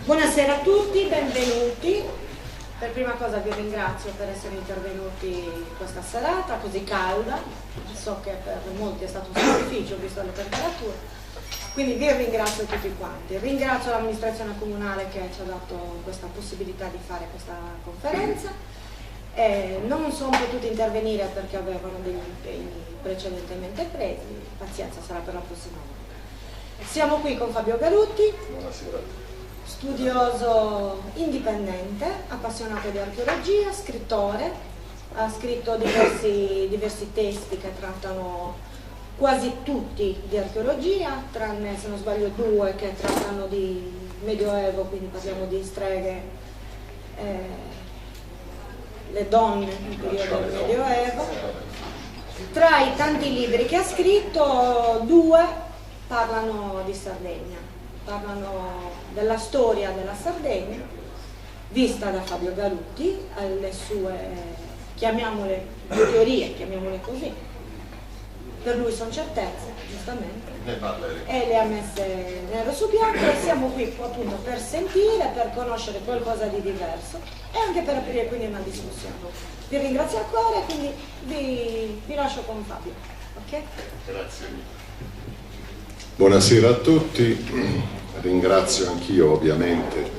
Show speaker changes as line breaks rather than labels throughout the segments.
Buonasera a tutti, benvenuti. Per prima cosa vi ringrazio per essere intervenuti questa serata così calda. So che per molti è stato un sacrificio visto le temperature, quindi vi ringrazio tutti quanti. Ringrazio l'amministrazione comunale che ci ha dato questa possibilità di fare questa conferenza. Non sono potuti intervenire perché avevano degli impegni precedentemente presi, pazienza, sarà per la prossima volta. Siamo qui con Fabio Garutti.
Buonasera.
Studioso indipendente, appassionato di archeologia, scrittore, ha scritto diversi testi che trattano quasi tutti di archeologia, tranne, se non sbaglio, 2 che trattano di Medioevo, quindi parliamo di streghe, le donne nel periodo del Medioevo. Tra i tanti libri che ha scritto, 2 parlano di Sardegna. Parlano della storia della Sardegna, vista da Fabio Garutti, alle sue, chiamiamole teorie, chiamiamole così. Per lui sono certezze, giustamente, e le ha messe nero su bianco, e siamo qui appunto per sentire, per conoscere qualcosa di diverso e anche per aprire quindi una discussione. Vi ringrazio ancora e quindi vi lascio con Fabio. Ok?
Grazie.
Buonasera a tutti. Ringrazio anch'io ovviamente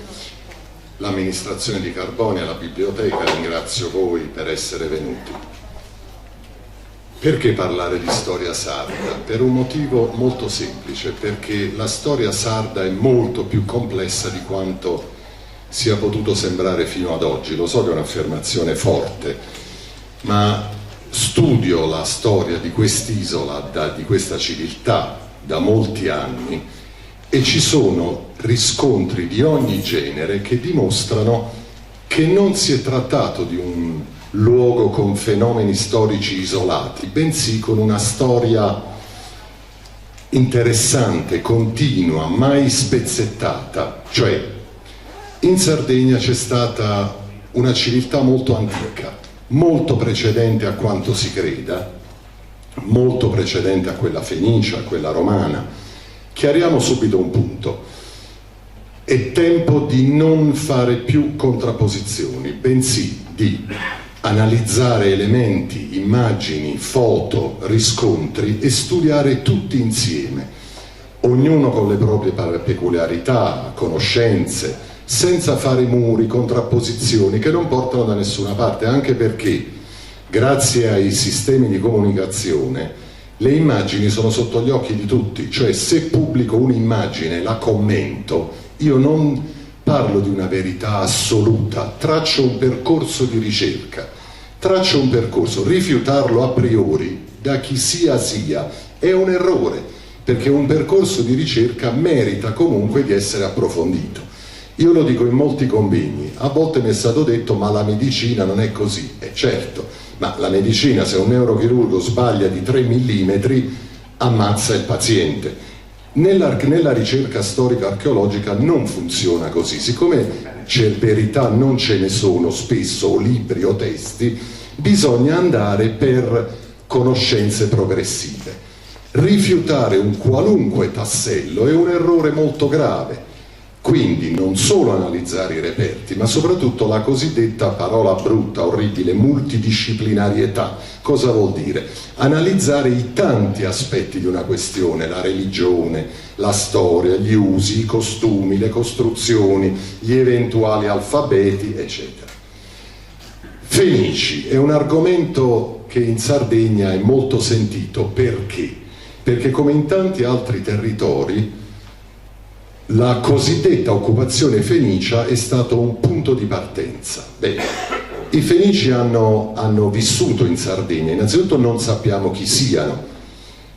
l'amministrazione di Carbonia, la biblioteca, ringrazio voi per essere venuti. Perché parlare di storia sarda? Per un motivo molto semplice, perché la storia sarda è molto più complessa di quanto sia potuto sembrare fino ad oggi. Lo so che è un'affermazione forte, ma studio la storia di quest'isola, di questa civiltà, da molti anni, e ci sono riscontri di ogni genere che dimostrano che non si è trattato di un luogo con fenomeni storici isolati, bensì con una storia interessante, continua, mai spezzettata. Cioè, in Sardegna c'è stata una civiltà molto antica, molto precedente a quanto si creda, molto precedente a quella fenicia, a quella romana. Chiariamo subito un punto: è tempo di non fare più contrapposizioni, bensì di analizzare elementi, immagini, foto, riscontri e studiare tutti insieme, ognuno con le proprie peculiarità, conoscenze, senza fare muri, contrapposizioni che non portano da nessuna parte, anche perché grazie ai sistemi di comunicazione le immagini sono sotto gli occhi di tutti. Cioè, se pubblico un'immagine e la commento, io non parlo di una verità assoluta, traccio un percorso di ricerca, traccio un percorso. Rifiutarlo a priori, da chi sia, è un errore, perché un percorso di ricerca merita comunque di essere approfondito. Io lo dico in molti convegni, a volte mi è stato detto ma la medicina non è così, e certo, ma la medicina, se un neurochirurgo sbaglia di 3 millimetri, ammazza il paziente. Nella ricerca storico-archeologica non funziona così. Siccome verità non ce ne sono spesso, o libri o testi, bisogna andare per conoscenze progressive. Rifiutare un qualunque tassello è un errore molto grave. Quindi non solo analizzare i reperti, ma soprattutto la cosiddetta, parola brutta, orribile, multidisciplinarietà. Cosa vuol dire? Analizzare i tanti aspetti di una questione: la religione, la storia, gli usi, i costumi, le costruzioni, gli eventuali alfabeti, eccetera. Fenici è un argomento che in Sardegna è molto sentito. Perché? Perché come in tanti altri territori la cosiddetta occupazione fenicia è stato un punto di partenza. Bene, i fenici hanno vissuto in Sardegna. Innanzitutto non sappiamo chi siano,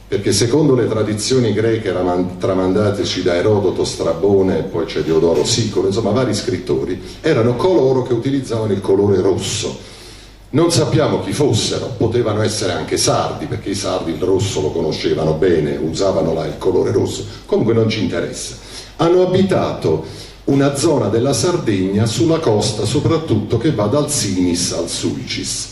perché secondo le tradizioni greche tramandateci da Erodoto, Strabone, poi c'è Diodoro Sicolo, insomma vari scrittori, erano coloro che utilizzavano il colore rosso. Non sappiamo chi fossero, potevano essere anche sardi, perché i sardi il rosso lo conoscevano bene, usavano il colore rosso, comunque non ci interessa. Hanno abitato una zona della Sardegna sulla costa, soprattutto che va dal Sinis al Sulcis.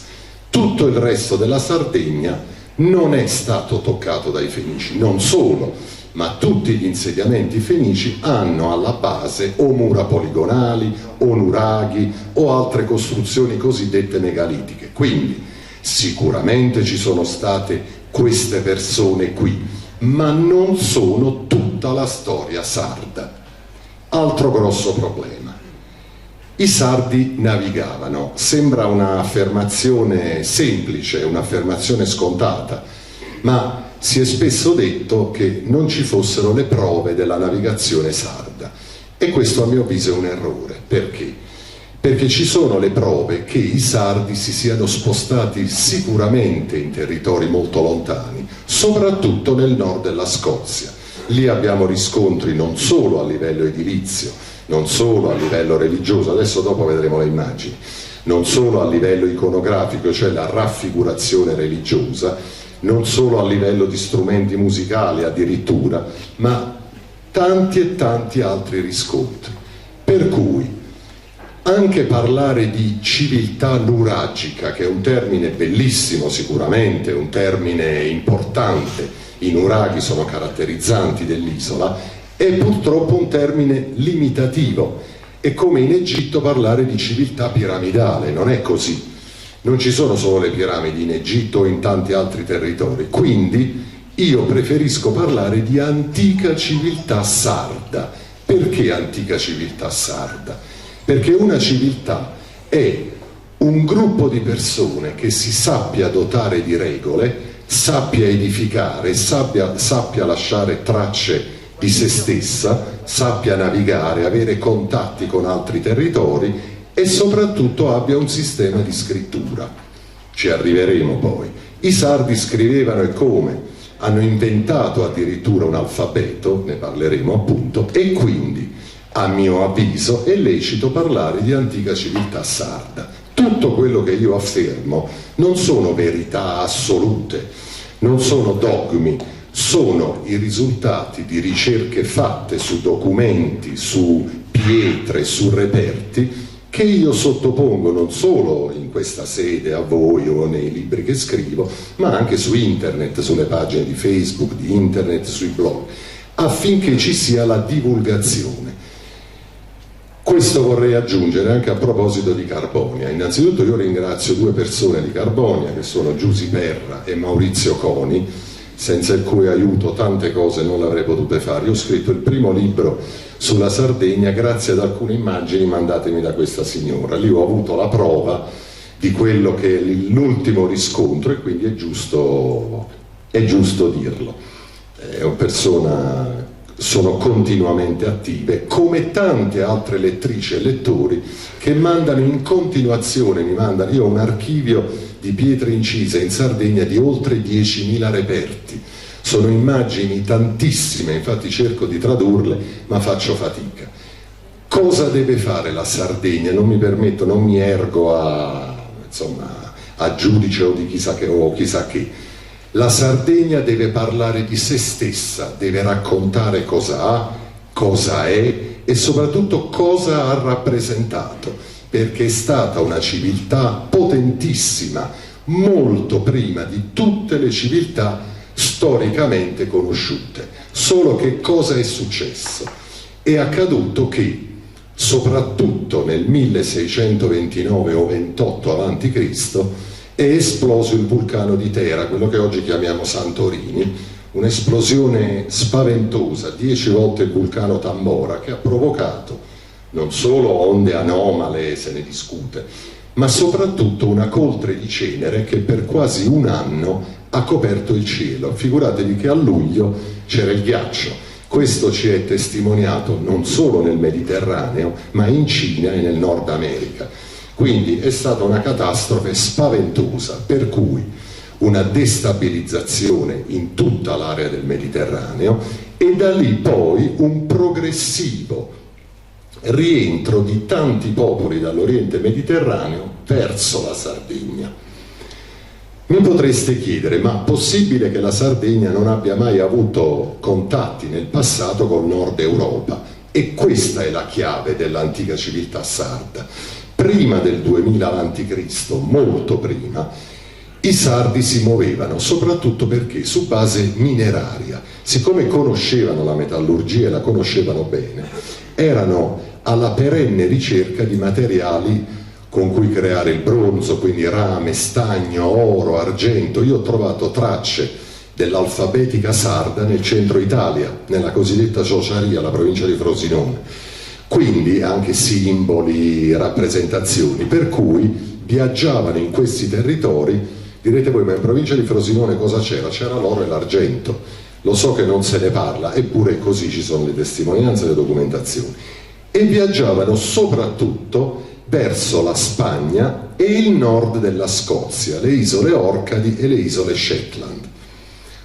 Tutto il resto della Sardegna non è stato toccato dai Fenici. Non solo, ma tutti gli insediamenti fenici hanno alla base o mura poligonali o nuraghi o altre costruzioni cosiddette megalitiche. Quindi sicuramente ci sono state queste persone qui, ma non sono tutta la storia sarda. Altro grosso problema: i sardi navigavano. Sembra un'affermazione semplice, un'affermazione scontata, ma si è spesso detto che non ci fossero le prove della navigazione sarda, e questo a mio avviso è un errore. Perché? Perché ci sono le prove che i sardi si siano spostati sicuramente in territori molto lontani, soprattutto nel nord della Scozia. Lì abbiamo riscontri non solo a livello edilizio, non solo a livello religioso, adesso dopo vedremo le immagini, non solo a livello iconografico, cioè la raffigurazione religiosa, non solo a livello di strumenti musicali addirittura, ma tanti e tanti altri riscontri. Per cui anche parlare di civiltà nuragica, che è un termine bellissimo sicuramente, un termine importante, i nuraghi sono caratterizzanti dell'isola, è purtroppo un termine limitativo. È come in Egitto parlare di civiltà piramidale, non è così. Non ci sono solo le piramidi in Egitto o in tanti altri territori, quindi io preferisco parlare di antica civiltà sarda. Perché antica civiltà sarda? Perché una civiltà è un gruppo di persone che si sappia dotare di regole, sappia edificare, sappia lasciare tracce di se stessa, sappia navigare, avere contatti con altri territori e soprattutto abbia un sistema di scrittura. Ci arriveremo poi. I sardi scrivevano e come? Hanno inventato addirittura un alfabeto, ne parleremo appunto, e quindi a mio avviso è lecito parlare di antica civiltà sarda. Tutto quello che io affermo non sono verità assolute, non sono dogmi, sono i risultati di ricerche fatte su documenti, su pietre, su reperti, che io sottopongo non solo in questa sede a voi o nei libri che scrivo, ma anche su internet, sulle pagine di Facebook, di internet, sui blog, affinché ci sia la divulgazione. Questo vorrei aggiungere anche a proposito di Carbonia. Innanzitutto io ringrazio due persone di Carbonia, che sono Giusy Perra e Maurizio Coni, senza il cui aiuto tante cose non le avrei potute fare. Io ho scritto il primo libro sulla Sardegna grazie ad alcune immagini mandatemi da questa signora. Lì ho avuto la prova di quello che è l'ultimo riscontro, e quindi è giusto dirlo. È una persona, sono continuamente attive, come tante altre lettrici e lettori che mandano in continuazione, io ho un archivio di pietre incise in Sardegna di oltre 10.000 reperti. Sono immagini tantissime, infatti cerco di tradurle, ma faccio fatica. Cosa deve fare la Sardegna? Non mi permetto, non mi ergo a giudice o di chissà che. La Sardegna deve parlare di se stessa, deve raccontare cosa ha, cosa è e soprattutto cosa ha rappresentato, perché è stata una civiltà potentissima, molto prima di tutte le civiltà storicamente conosciute. Solo che cosa è successo? È accaduto che, soprattutto nel 1629 o 28 a.C., è esploso il vulcano di Tera, quello che oggi chiamiamo Santorini, un'esplosione spaventosa, 10 volte il vulcano Tambora, che ha provocato non solo onde anomale, se ne discute, ma soprattutto una coltre di cenere che per quasi un anno ha coperto il cielo. Figuratevi che a luglio c'era il ghiaccio. Questo ci è testimoniato non solo nel Mediterraneo, ma in Cina e nel Nord America. Quindi è stata una catastrofe spaventosa, per cui una destabilizzazione in tutta l'area del Mediterraneo e da lì poi un progressivo rientro di tanti popoli dall'Oriente Mediterraneo verso la Sardegna. Mi potreste chiedere, ma possibile che la Sardegna non abbia mai avuto contatti nel passato col Nord Europa? E questa è la chiave dell'antica civiltà sarda. Prima del 2000 a.C., molto prima, i sardi si muovevano soprattutto perché su base mineraria siccome conoscevano la metallurgia e la conoscevano bene, erano alla perenne ricerca di materiali con cui creare il bronzo, quindi rame, stagno, oro, argento. Io ho trovato tracce dell'alfabetica sarda nel centro Italia, nella cosiddetta Ciociaria, la provincia di Frosinone, quindi anche simboli, rappresentazioni, per cui viaggiavano in questi territori. Direte voi, ma in provincia di Frosinone cosa c'era? C'era l'oro e l'argento. Lo so che non se ne parla, eppure è così, ci sono le testimonianze e le documentazioni. E viaggiavano soprattutto verso la Spagna e il nord della Scozia, le isole Orcadi e le isole Shetland.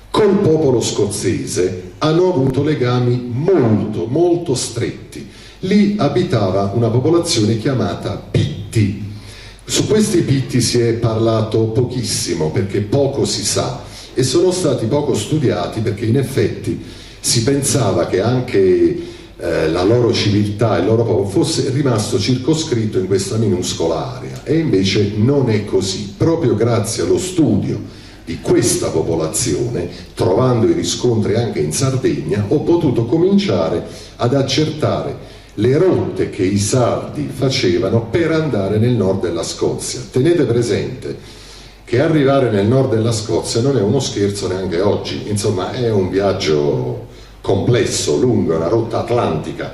Col popolo scozzese hanno avuto legami molto, molto stretti. Lì abitava una popolazione chiamata Pitti. Su questi Pitti si è parlato pochissimo perché poco si sa e sono stati poco studiati perché in effetti si pensava che anche la loro civiltà, il loro popolo fosse rimasto circoscritto in questa minuscola area, e invece non è così. Proprio grazie allo studio di questa popolazione, trovando i riscontri anche in Sardegna, ho potuto cominciare ad accertare le rotte che i sardi facevano per andare nel nord della Scozia. Tenete presente che arrivare nel nord della Scozia non è uno scherzo neanche oggi, insomma è un viaggio complesso, lungo, è una rotta atlantica.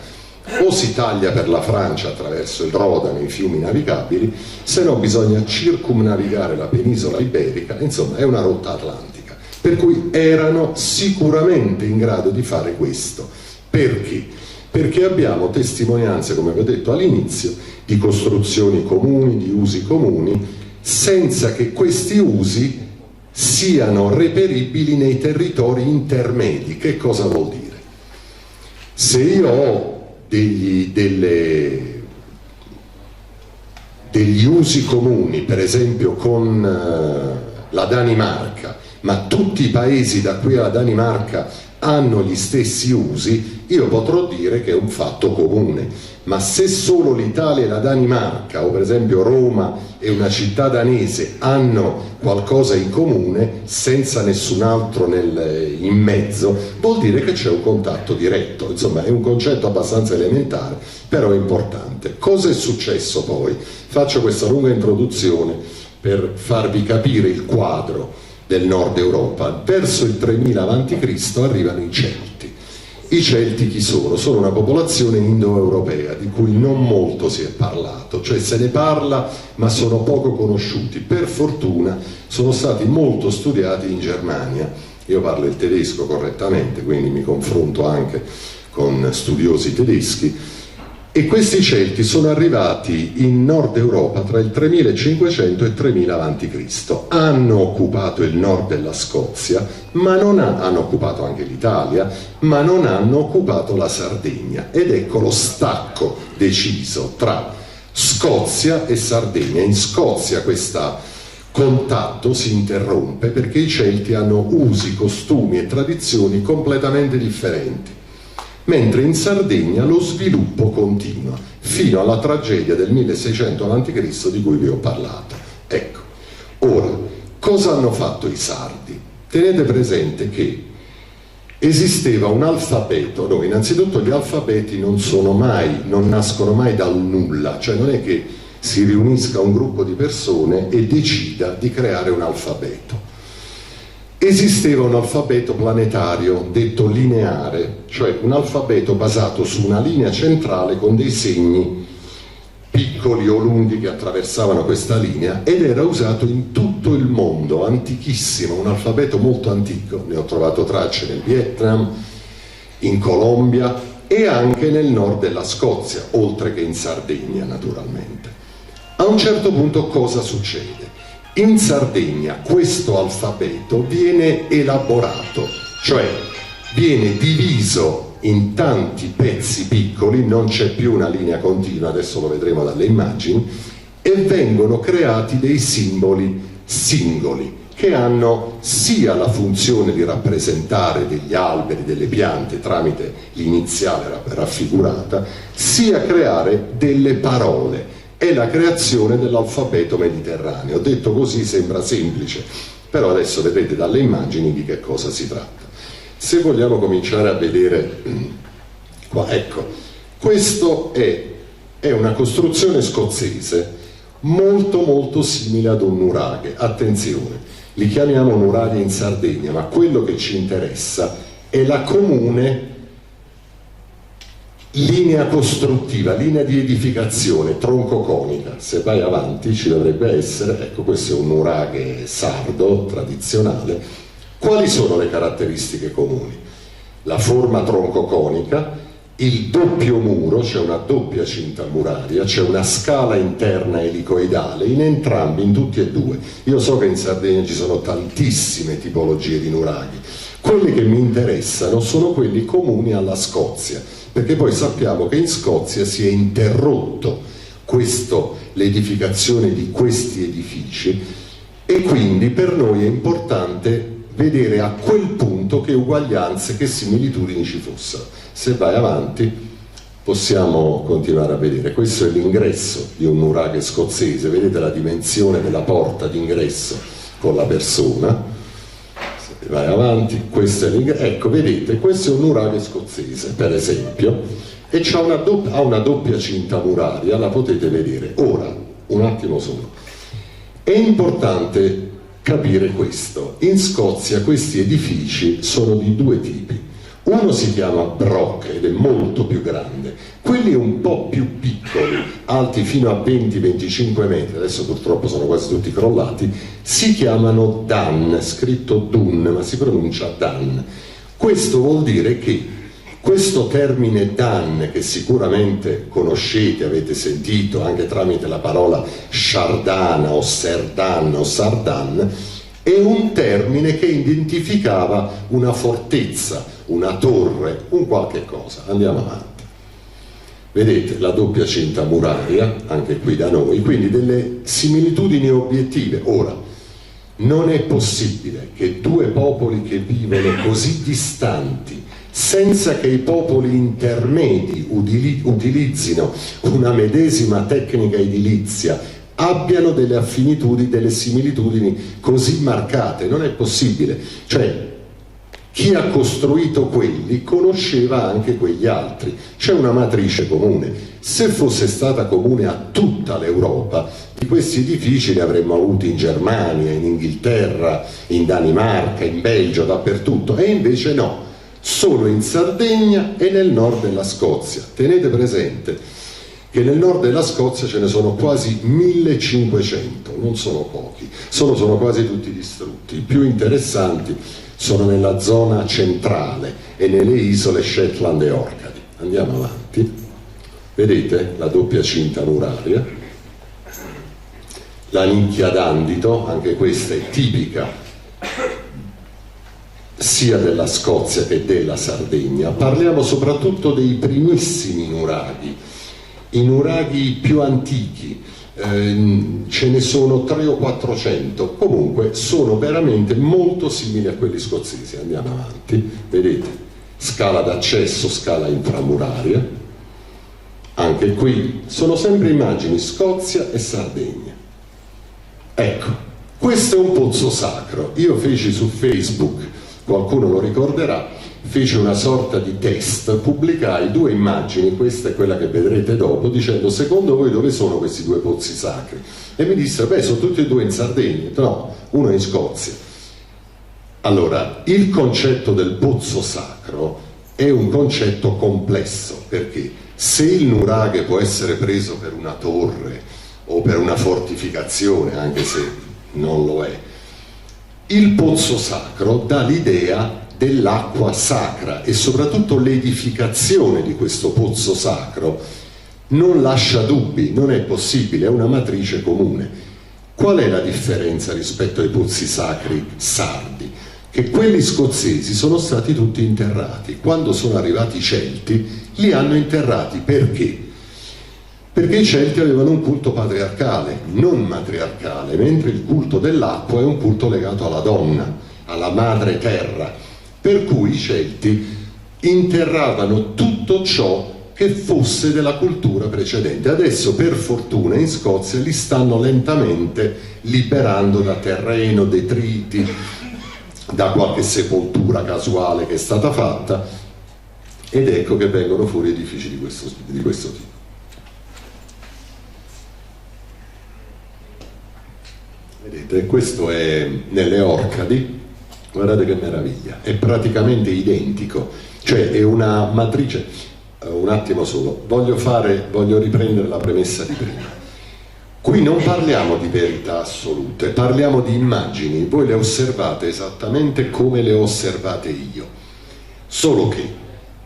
O si taglia per la Francia attraverso il Rodano, i fiumi navigabili, se no bisogna circumnavigare la penisola iberica, insomma è una rotta atlantica. Per cui erano sicuramente in grado di fare questo. Perché? Perché abbiamo testimonianze, come vi ho detto all'inizio, di costruzioni comuni, di usi comuni, senza che questi usi siano reperibili nei territori intermedi. Che cosa vuol dire? Se io ho degli usi comuni, per esempio con la Danimarca, ma tutti i paesi da qui alla Danimarca hanno gli stessi usi, io potrò dire che è un fatto comune. Ma se solo l'Italia e la Danimarca, o per esempio Roma e una città danese, hanno qualcosa in comune senza nessun altro in mezzo, vuol dire che c'è un contatto diretto. Insomma è un concetto abbastanza elementare, però è importante. Cosa è successo poi? Faccio questa lunga introduzione per farvi capire il quadro del nord Europa. Verso il 3000 a.C. arrivano i Celti. I Celti chi sono? Sono una popolazione indoeuropea di cui non molto si è parlato, cioè se ne parla ma sono poco conosciuti. Per fortuna sono stati molto studiati in Germania. Io parlo il tedesco correttamente, quindi mi confronto anche con studiosi tedeschi. E questi Celti sono arrivati in Nord Europa tra il 3500 e il 3000 a.C. Hanno occupato il nord della Scozia, ma non hanno occupato anche l'Italia, ma non hanno occupato la Sardegna. Ed ecco lo stacco deciso tra Scozia e Sardegna. In Scozia questo contatto si interrompe perché i Celti hanno usi, costumi e tradizioni completamente differenti. Mentre in Sardegna lo sviluppo continua fino alla tragedia del 1600 a.C. di cui vi ho parlato. Ecco, ora, cosa hanno fatto i sardi? Tenete presente che esisteva un alfabeto. No, innanzitutto gli alfabeti non nascono mai dal nulla, cioè non è che si riunisca un gruppo di persone e decida di creare un alfabeto. Esisteva un alfabeto planetario, detto lineare, cioè un alfabeto basato su una linea centrale con dei segni piccoli o lunghi che attraversavano questa linea, ed era usato in tutto il mondo, antichissimo, un alfabeto molto antico. Ne ho trovato tracce nel Vietnam, in Colombia e anche nel nord della Scozia, oltre che in Sardegna naturalmente. A un certo punto cosa succede? In Sardegna questo alfabeto viene elaborato, cioè viene diviso in tanti pezzi piccoli, non c'è più una linea continua, adesso lo vedremo dalle immagini, e vengono creati dei simboli singoli che hanno sia la funzione di rappresentare degli alberi, delle piante tramite l'iniziale raffigurata, sia creare delle parole. È la creazione dell'alfabeto mediterraneo. Detto così sembra semplice, però adesso vedrete dalle immagini di che cosa si tratta. Se vogliamo cominciare a vedere qua, ecco, questo è una costruzione scozzese molto simile ad un nuraghe. Attenzione, li chiamiamo nuraghe in Sardegna, ma quello che ci interessa è la comune linea costruttiva, linea di edificazione troncoconica. Se vai avanti ci dovrebbe essere, ecco, questo è un nuraghe sardo tradizionale. Quali sono le caratteristiche comuni? La forma troncoconica, il doppio muro, c'è una doppia cinta muraria, c'è una scala interna elicoidale in entrambi, in tutti e due. Io so che in Sardegna ci sono tantissime tipologie di nuraghi. Quelli che mi interessano sono quelli comuni alla Scozia, perché poi sappiamo che in Scozia si è interrotto l'edificazione di questi edifici, e quindi per noi è importante vedere a quel punto che uguaglianze, che similitudini ci fossero. Se vai avanti possiamo continuare a vedere. Questo è l'ingresso di un nuraghe scozzese, vedete la dimensione della porta d'ingresso con la persona. Se vai avanti, questo è l'ingresso, ecco, vedete, questo è un nuraghe scozzese per esempio, e ha una doppia cinta muraria, la potete vedere. Ora, un attimo solo, è importante capire questo: in Scozia questi edifici sono di due tipi. Uno si chiama Brock ed è molto più grande, quelli un po' più piccoli, alti fino a 20-25 metri, adesso purtroppo sono quasi tutti crollati, si chiamano Dan, scritto Dun, ma si pronuncia Dan. Questo vuol dire che questo termine Dan, che sicuramente conoscete, avete sentito anche tramite la parola Sardana o Serdan o Sardan, è un termine che identificava una fortezza, una torre, un qualche cosa. Andiamo avanti. Vedete la doppia cinta muraria, anche qui da noi, quindi delle similitudini obiettive. Ora, non è possibile che due popoli che vivono così distanti, senza che i popoli intermedi utilizzino una medesima tecnica edilizia, abbiano delle affinitudini, delle similitudini così marcate. Non è possibile. Cioè, chi ha costruito quelli conosceva anche quegli altri. C'è una matrice comune. Se fosse stata comune a tutta l'Europa, di questi edifici li avremmo avuti in Germania, in Inghilterra, in Danimarca, in Belgio, dappertutto, e invece no, solo in Sardegna e nel nord della Scozia. Tenete presente che nel nord della Scozia ce ne sono quasi 1500, non sono pochi, sono quasi tutti distrutti. I più interessanti sono nella zona centrale e nelle isole Shetland e Orcadi. Andiamo avanti. Vedete la doppia cinta muraria, la nicchia d'andito, anche questa è tipica sia della Scozia che della Sardegna. Parliamo soprattutto dei primissimi nuraghi, i nuraghi più antichi, ce ne sono 300 o 400, comunque sono veramente molto simili a quelli scozzesi. Andiamo avanti, vedete, scala d'accesso, scala inframuraria, anche qui sono sempre immagini Scozia e Sardegna. Ecco, questo è un pozzo sacro. Io feci su Facebook, qualcuno lo ricorderà, fece una sorta di test, pubblicai due immagini, questa è quella che vedrete dopo, dicendo: secondo voi dove sono questi due pozzi sacri? E mi dissero: beh, sono tutti e due in Sardegna. No, uno è in Scozia. Allora, il concetto del pozzo sacro è un concetto complesso, perché se il nuraghe può essere preso per una torre o per una fortificazione, anche se non lo è, il pozzo sacro dà l'idea dell'acqua sacra, e soprattutto l'edificazione di questo pozzo sacro non lascia dubbi, non è possibile, è una matrice comune. Qual è la differenza rispetto ai pozzi sacri sardi? Che quelli scozzesi sono stati tutti interrati. Quando sono arrivati i Celti li hanno interrati. Perché? Perché i Celti avevano un culto patriarcale, non matriarcale, mentre il culto dell'acqua è un culto legato alla donna, alla madre terra. Per cui i Celti interravano tutto ciò che fosse della cultura precedente. Adesso, per fortuna, in Scozia li stanno lentamente liberando da terreno, detriti, da qualche sepoltura casuale che è stata fatta, ed ecco che vengono fuori edifici di questo tipo. Vedete, questo è nelle Orcadi, guardate che meraviglia, è praticamente identico, cioè è una matrice. Un attimo solo, voglio riprendere la premessa di prima. Qui non parliamo di verità assolute, parliamo di immagini, voi le osservate esattamente come le ho osservate io, solo che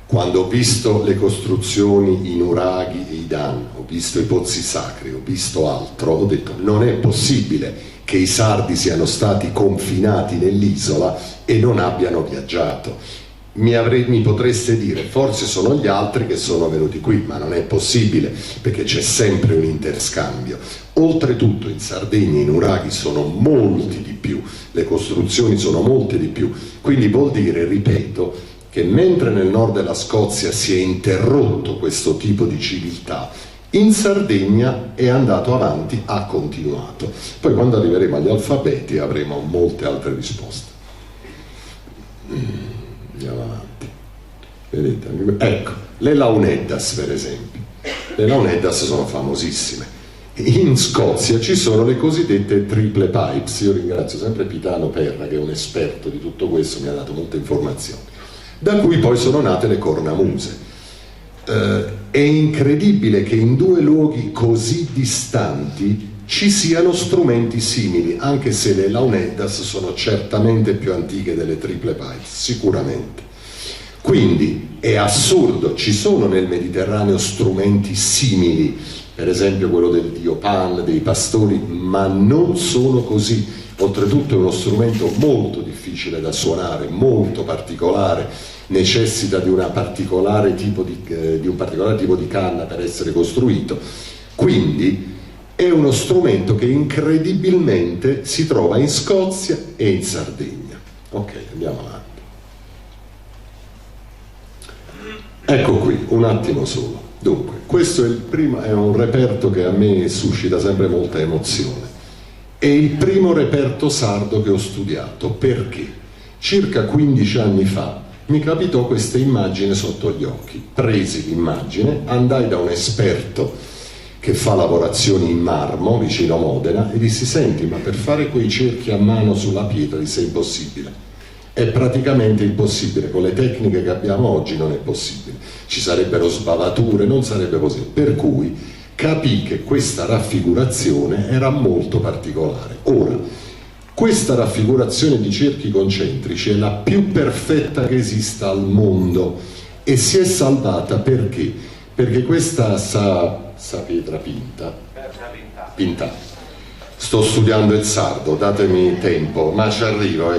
quando ho visto le costruzioni in Uraghi e Idan, ho visto i pozzi sacri, ho visto altro, ho detto non è possibile che i sardi siano stati confinati nell'isola e non abbiano viaggiato. Mi potreste dire forse sono gli altri che sono venuti qui, ma non è possibile, perché c'è sempre un interscambio. Oltretutto in Sardegna e in Uraghi sono molti di più, le costruzioni sono molte di più, quindi vuol dire, ripeto, che mentre nel nord della Scozia si è interrotto questo tipo di civiltà, in Sardegna è andato avanti, ha continuato. Poi quando arriveremo agli alfabeti avremo molte altre risposte. Andiamo avanti. Vedete? Ecco, le Launeddas per esempio. Le Launeddas sono famosissime. In Scozia ci sono le cosiddette triple pipes. Io ringrazio sempre Pitano Perra, che è un esperto di tutto questo, mi ha dato molte informazioni, da cui poi sono nate le cornamuse. È incredibile che in due luoghi così distanti ci siano strumenti simili, anche se le Launeddas sono certamente più antiche delle triple pipes, sicuramente. Quindi è assurdo, ci sono nel Mediterraneo strumenti simili, per esempio quello del dio Pan, dei pastori, ma non sono così. Oltretutto è uno strumento molto difficile da suonare, molto particolare, necessita di un particolare tipo di canna per essere costruito. Quindi è uno strumento che incredibilmente si trova in Scozia e in Sardegna. Ok, andiamo avanti. Ecco qui, un attimo solo. Dunque, questo è un reperto che a me suscita sempre molta emozione. È il primo reperto sardo che ho studiato, perché circa 15 anni fa mi capitò questa immagine sotto gli occhi. Presi l'immagine, andai da un esperto che fa lavorazioni in marmo vicino Modena e dissi: senti, ma per fare quei cerchi a mano sulla pietra è impossibile, è praticamente impossibile, con le tecniche che abbiamo oggi non è possibile, ci sarebbero sbavature, non sarebbe possibile, per cui capì che questa raffigurazione era molto particolare. Ora, questa raffigurazione di cerchi concentrici è la più perfetta che esista al mondo e si è salvata perché? Perché questa sa pietra pinta. Sto studiando il sardo, datemi tempo, ma ci arrivo.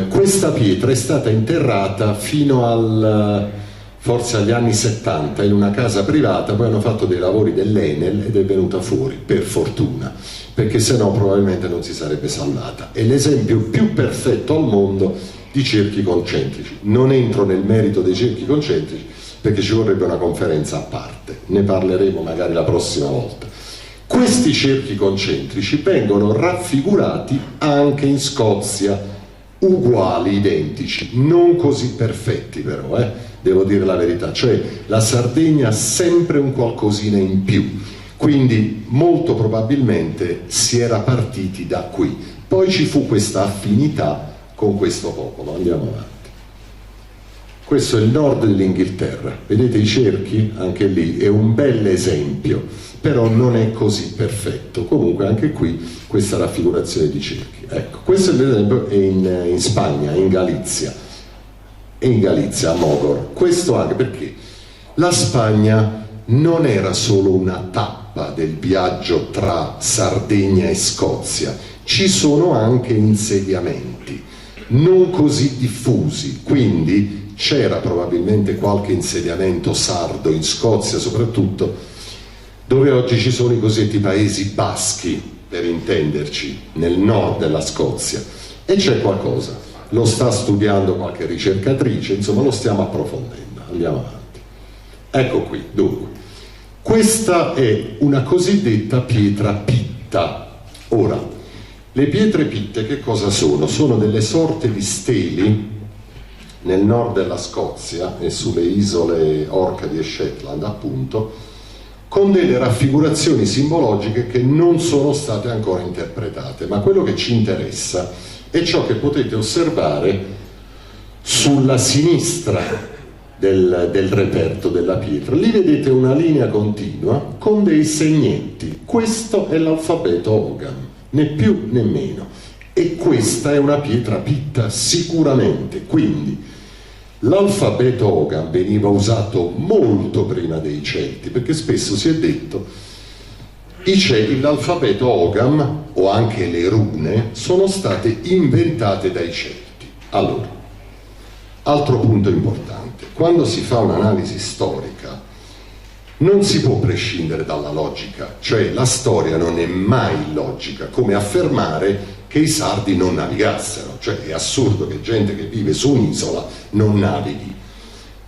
Questa pietra è stata interrata fino forse agli anni 70 in una casa privata, poi hanno fatto dei lavori dell'Enel ed è venuta fuori, per fortuna, perché sennò probabilmente non si sarebbe salvata. È l'esempio più perfetto al mondo di cerchi concentrici. Non entro nel merito dei cerchi concentrici perché ci vorrebbe una conferenza a parte, ne parleremo magari la prossima volta. Questi cerchi concentrici vengono raffigurati anche in Scozia, uguali, identici, non così perfetti però, devo dire la verità, cioè la Sardegna ha sempre un qualcosina in più, quindi molto probabilmente si era partiti da qui, poi ci fu questa affinità con questo popolo. Andiamo avanti. Questo è il nord dell'Inghilterra, vedete i cerchi? Anche lì è un bel esempio, però non è così perfetto. Comunque anche qui questa raffigurazione di cerchi. Ecco, questo per esempio è in Spagna, in Galizia, a Mogor. Questo anche perché la Spagna non era solo una tappa del viaggio tra Sardegna e Scozia, ci sono anche insediamenti, non così diffusi, quindi c'era probabilmente qualche insediamento sardo in Scozia soprattutto, dove oggi ci sono i cosiddetti paesi baschi, per intenderci, nel nord della Scozia, e c'è qualcosa, lo sta studiando qualche ricercatrice, insomma lo stiamo approfondendo. Andiamo avanti. Ecco qui, dunque, questa è una cosiddetta pietra pitta. Ora, Le pietre pitte che cosa sono? Sono delle sorte di steli nel nord della Scozia e sulle isole Orcadi e Shetland, appunto, con delle raffigurazioni simbologiche che non sono state ancora interpretate, ma quello che ci interessa è ciò che potete osservare sulla sinistra del reperto della pietra. Lì vedete una linea continua con dei segnetti. Questo è l'alfabeto Ogham, né più né meno, e questa è una pietra pitta sicuramente. Quindi l'alfabeto Ogham veniva usato molto prima dei Celti, perché spesso si è detto l'alfabeto Ogham o anche le rune sono state inventate dai Celti. Allora, altro punto importante: quando si fa un'analisi storica non si può prescindere dalla logica, cioè la storia non è mai logica, come affermare che i sardi non navigassero, cioè è assurdo che gente che vive su un'isola non navighi.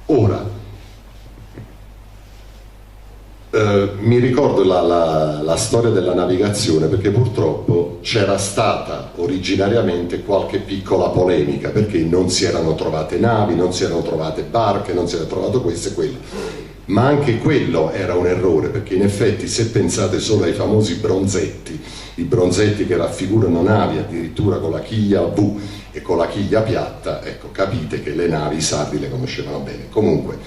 Ora, mi ricordo la storia della navigazione, perché purtroppo c'era stata originariamente qualche piccola polemica, perché non si erano trovate navi, non si erano trovate barche, non si era trovato questo e quello. Ma anche quello era un errore, perché in effetti, se pensate solo ai famosi bronzetti, i bronzetti che raffigurano navi addirittura con la chiglia V e con la chiglia piatta, ecco, capite che le navi i sardi le conoscevano bene. Comunque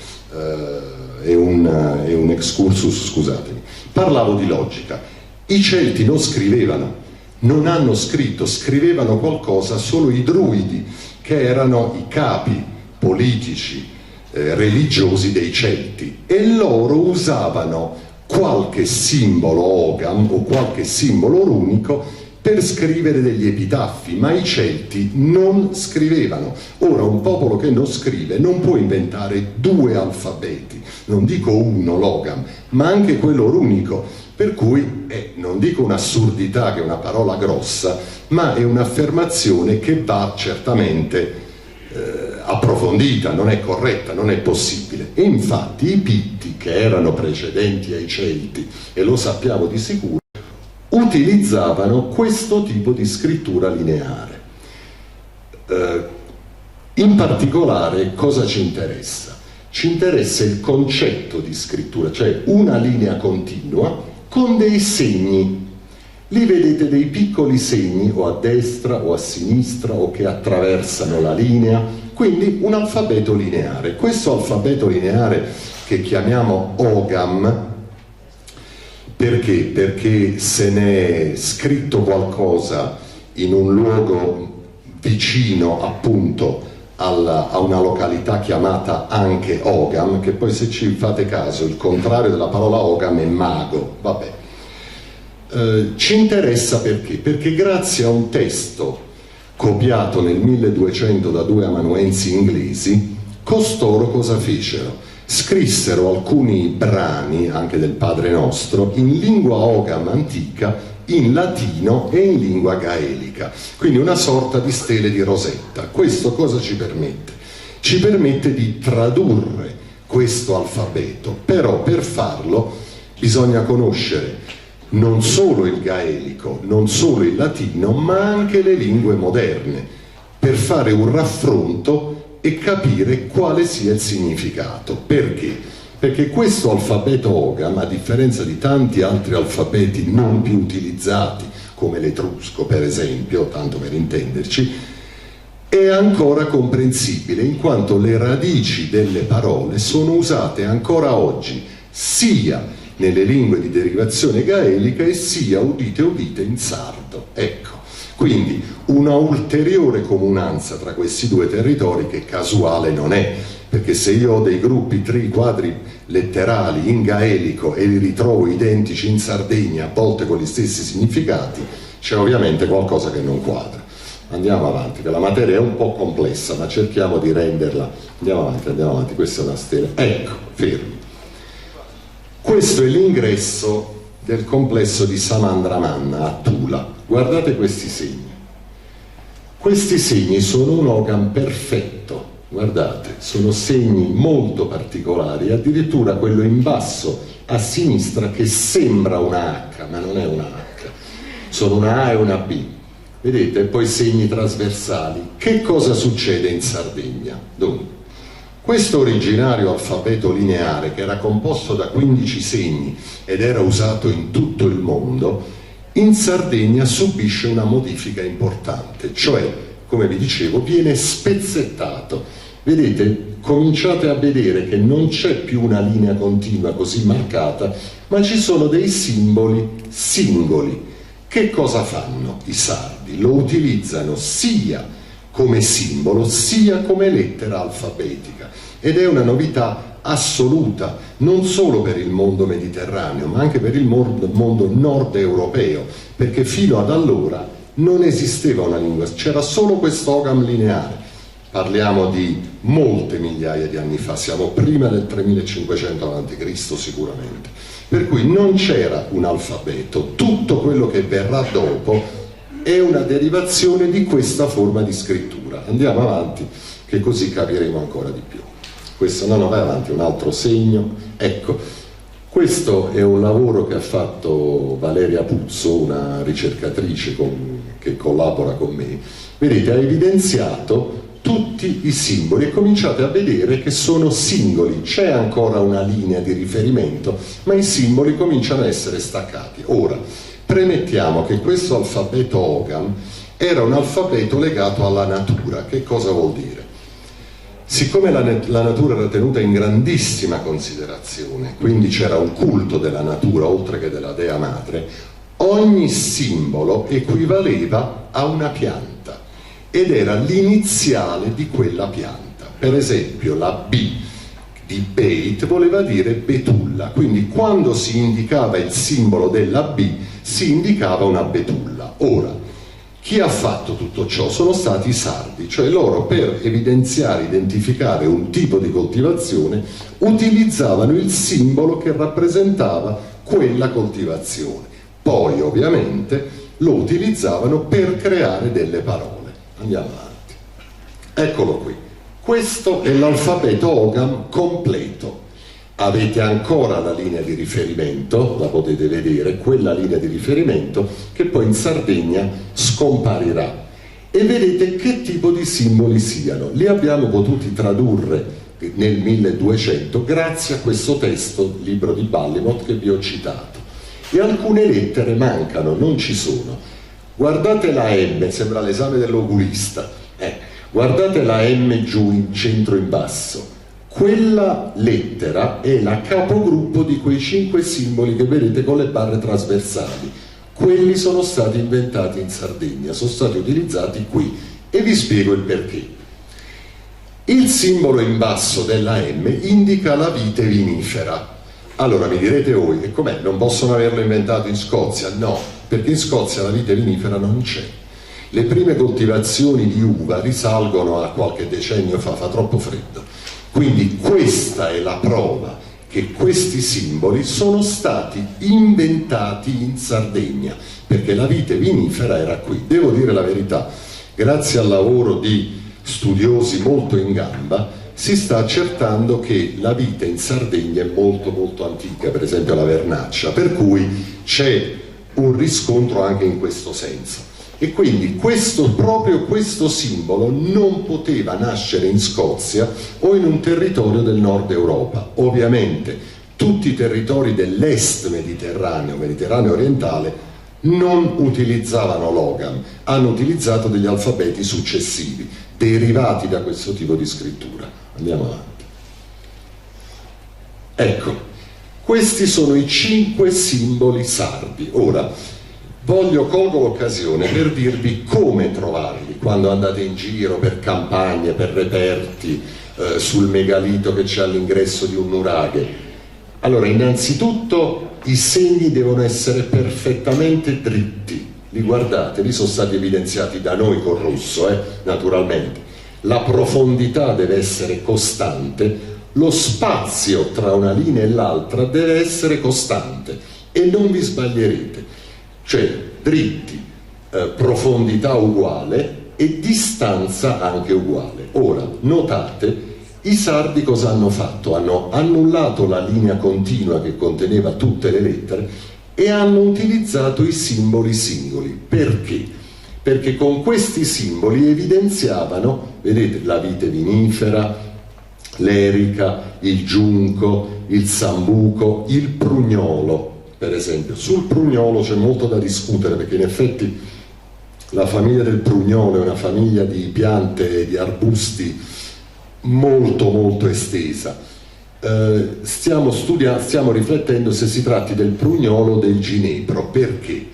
è un excursus, scusatemi. Parlavo di logica. I Celti non scrivevano, non hanno scritto, scrivevano qualcosa solo i druidi, che erano i capi politici religiosi dei Celti, e loro usavano qualche simbolo Ogham o qualche simbolo runico per scrivere degli epitaffi, ma i Celti non scrivevano. Ora, un popolo che non scrive non può inventare due alfabeti, non dico uno, l'Ogham, ma anche quello runico, per cui non dico un'assurdità, che è una parola grossa, ma è un'affermazione che va certamente approfondita, non è corretta, non è possibile. E infatti i Pitti, che erano precedenti ai Celti, e lo sappiamo di sicuro, utilizzavano questo tipo di scrittura lineare. In particolare, cosa ci interessa? Ci interessa il concetto di scrittura, cioè una linea continua con dei segni. Lì vedete dei piccoli segni, o a destra o a sinistra, o che attraversano la linea, quindi un alfabeto lineare. Questo alfabeto lineare, che chiamiamo Ogham, perché? Perché se ne è scritto qualcosa in un luogo vicino appunto a una località chiamata anche Ogham, che poi, se ci fate caso, il contrario della parola Ogham è mago, vabbè. Ci interessa perché? Perché grazie a un testo copiato nel 1200 da due amanuensi inglesi, costoro cosa fecero? Scrissero alcuni brani, anche del Padre Nostro, in lingua Ogham antica, in latino e in lingua gaelica, quindi una sorta di stele di Rosetta. Questo cosa ci permette? Ci permette di tradurre questo alfabeto, però per farlo bisogna conoscere non solo il gaelico, non solo il latino, ma anche le lingue moderne, per fare un raffronto e capire quale sia il significato. Perché? Perché questo alfabeto Ogham, a differenza di tanti altri alfabeti non più utilizzati, come l'etrusco per esempio, tanto per intenderci, è ancora comprensibile, in quanto le radici delle parole sono usate ancora oggi, sia nelle lingue di derivazione gaelica e sia, udite udite, in sardo. Ecco, quindi una ulteriore comunanza tra questi due territori che casuale non è, perché se io ho dei gruppi quadri letterali in gaelico e li ritrovo identici in Sardegna, a volte con gli stessi significati, c'è ovviamente qualcosa che non quadra. Andiamo avanti, che la materia è un po' complessa, ma cerchiamo di renderla. Andiamo avanti, questa è una stela. Ecco, fermi. Questo è l'ingresso del complesso di Samandramanna a Tula. Guardate questi segni. Questi segni sono un Ogham perfetto, guardate, sono segni molto particolari, addirittura quello in basso a sinistra che sembra una H, ma non è una H, sono una A e una B. vedete, e poi segni trasversali. Che cosa succede in Sardegna? Dunque, questo originario alfabeto lineare, che era composto da 15 segni ed era usato in tutto il mondo, in Sardegna subisce una modifica importante, cioè, come vi dicevo, viene spezzettato. Vedete, cominciate a vedere che non c'è più una linea continua così marcata, ma ci sono dei simboli singoli. Che cosa fanno i sardi? Lo utilizzano sia come simbolo sia come lettera alfabetica, ed è una novità assoluta non solo per il mondo mediterraneo ma anche per il mondo nord europeo, perché fino ad allora non esisteva una lingua, c'era solo questo Ogham lineare. Parliamo di molte migliaia di anni fa, siamo prima del 3500 a.C. sicuramente, per cui non c'era un alfabeto. Tutto quello che verrà dopo è una derivazione di questa forma di scrittura. Andiamo avanti, che così capiremo ancora di più. Questo no, vai avanti, un altro segno. Ecco, questo è un lavoro che ha fatto Valeria Puzzo, una ricercatrice che collabora con me. Vedete, ha evidenziato tutti i simboli e cominciate a vedere che sono singoli, c'è ancora una linea di riferimento, ma i simboli cominciano a essere staccati. Ora, premettiamo che questo alfabeto Ogham era un alfabeto legato alla natura. Che cosa vuol dire? Siccome la natura era tenuta in grandissima considerazione, quindi c'era un culto della natura oltre che della dea madre, ogni simbolo equivaleva a una pianta ed era l'iniziale di quella pianta. Per esempio la B di Beit voleva dire betulla, quindi quando si indicava il simbolo della B si indicava una betulla. Ora, chi ha fatto tutto ciò? Sono stati i sardi, cioè loro per evidenziare, identificare un tipo di coltivazione utilizzavano il simbolo che rappresentava quella coltivazione. Poi ovviamente lo utilizzavano per creare delle parole. Andiamo avanti. Eccolo qui. Questo è l'alfabeto Ogham completo. Avete ancora la linea di riferimento, la potete vedere, quella linea di riferimento che poi in Sardegna scomparirà. E vedete che tipo di simboli siano. Li abbiamo potuti tradurre nel 1200 grazie a questo testo, libro di Ballimot, che vi ho citato. E alcune lettere mancano, non ci sono. Guardate la M, sembra l'esame dell'oculista. Guardate la M giù in centro in basso. Quella lettera è la capogruppo di quei 5 simboli che vedete con le barre trasversali. Quelli sono stati inventati in Sardegna, sono stati utilizzati qui e vi spiego il perché. Il simbolo in basso della M indica la vite vinifera. Allora mi direte voi, e com'è? Non possono averlo inventato in Scozia? No, perché in Scozia la vite vinifera non c'è. Le prime coltivazioni di uva risalgono a qualche decennio fa troppo freddo. Quindi questa è la prova che questi simboli sono stati inventati in Sardegna, perché la vite vinifera era qui. Devo dire la verità, grazie al lavoro di studiosi molto in gamba, si sta accertando che la vite in Sardegna è molto molto antica, per esempio la vernaccia, per cui c'è un riscontro anche in questo senso. E quindi proprio questo simbolo non poteva nascere in Scozia o in un territorio del nord Europa. Ovviamente tutti i territori dell'est mediterraneo, Mediterraneo orientale, non utilizzavano l'Ogham, hanno utilizzato degli alfabeti successivi, derivati da questo tipo di scrittura. Andiamo avanti. Ecco, questi sono i 5 simboli sardi. Ora, colgo l'occasione per dirvi come trovarli quando andate in giro per campagne, per reperti, sul megalito che c'è all'ingresso di un nuraghe. Allora, innanzitutto i segni devono essere perfettamente dritti. Li guardate, li sono stati evidenziati da noi col rosso, naturalmente. La profondità deve essere costante, lo spazio tra una linea e l'altra deve essere costante e non vi sbaglierete. Cioè dritti, profondità uguale e distanza anche uguale. Ora, notate, i sardi cosa hanno fatto? Hanno annullato la linea continua che conteneva tutte le lettere e hanno utilizzato i simboli singoli. Perché? perché con questi simboli evidenziavano, vedete, la vite vinifera, l'erica, il giunco, il sambuco, il prugnolo, per esempio. Sul prugnolo c'è molto da discutere, perché in effetti la famiglia del prugnolo è una famiglia di piante e di arbusti molto molto estesa. Stiamo riflettendo se si tratti del prugnolo o del ginepro. Perché?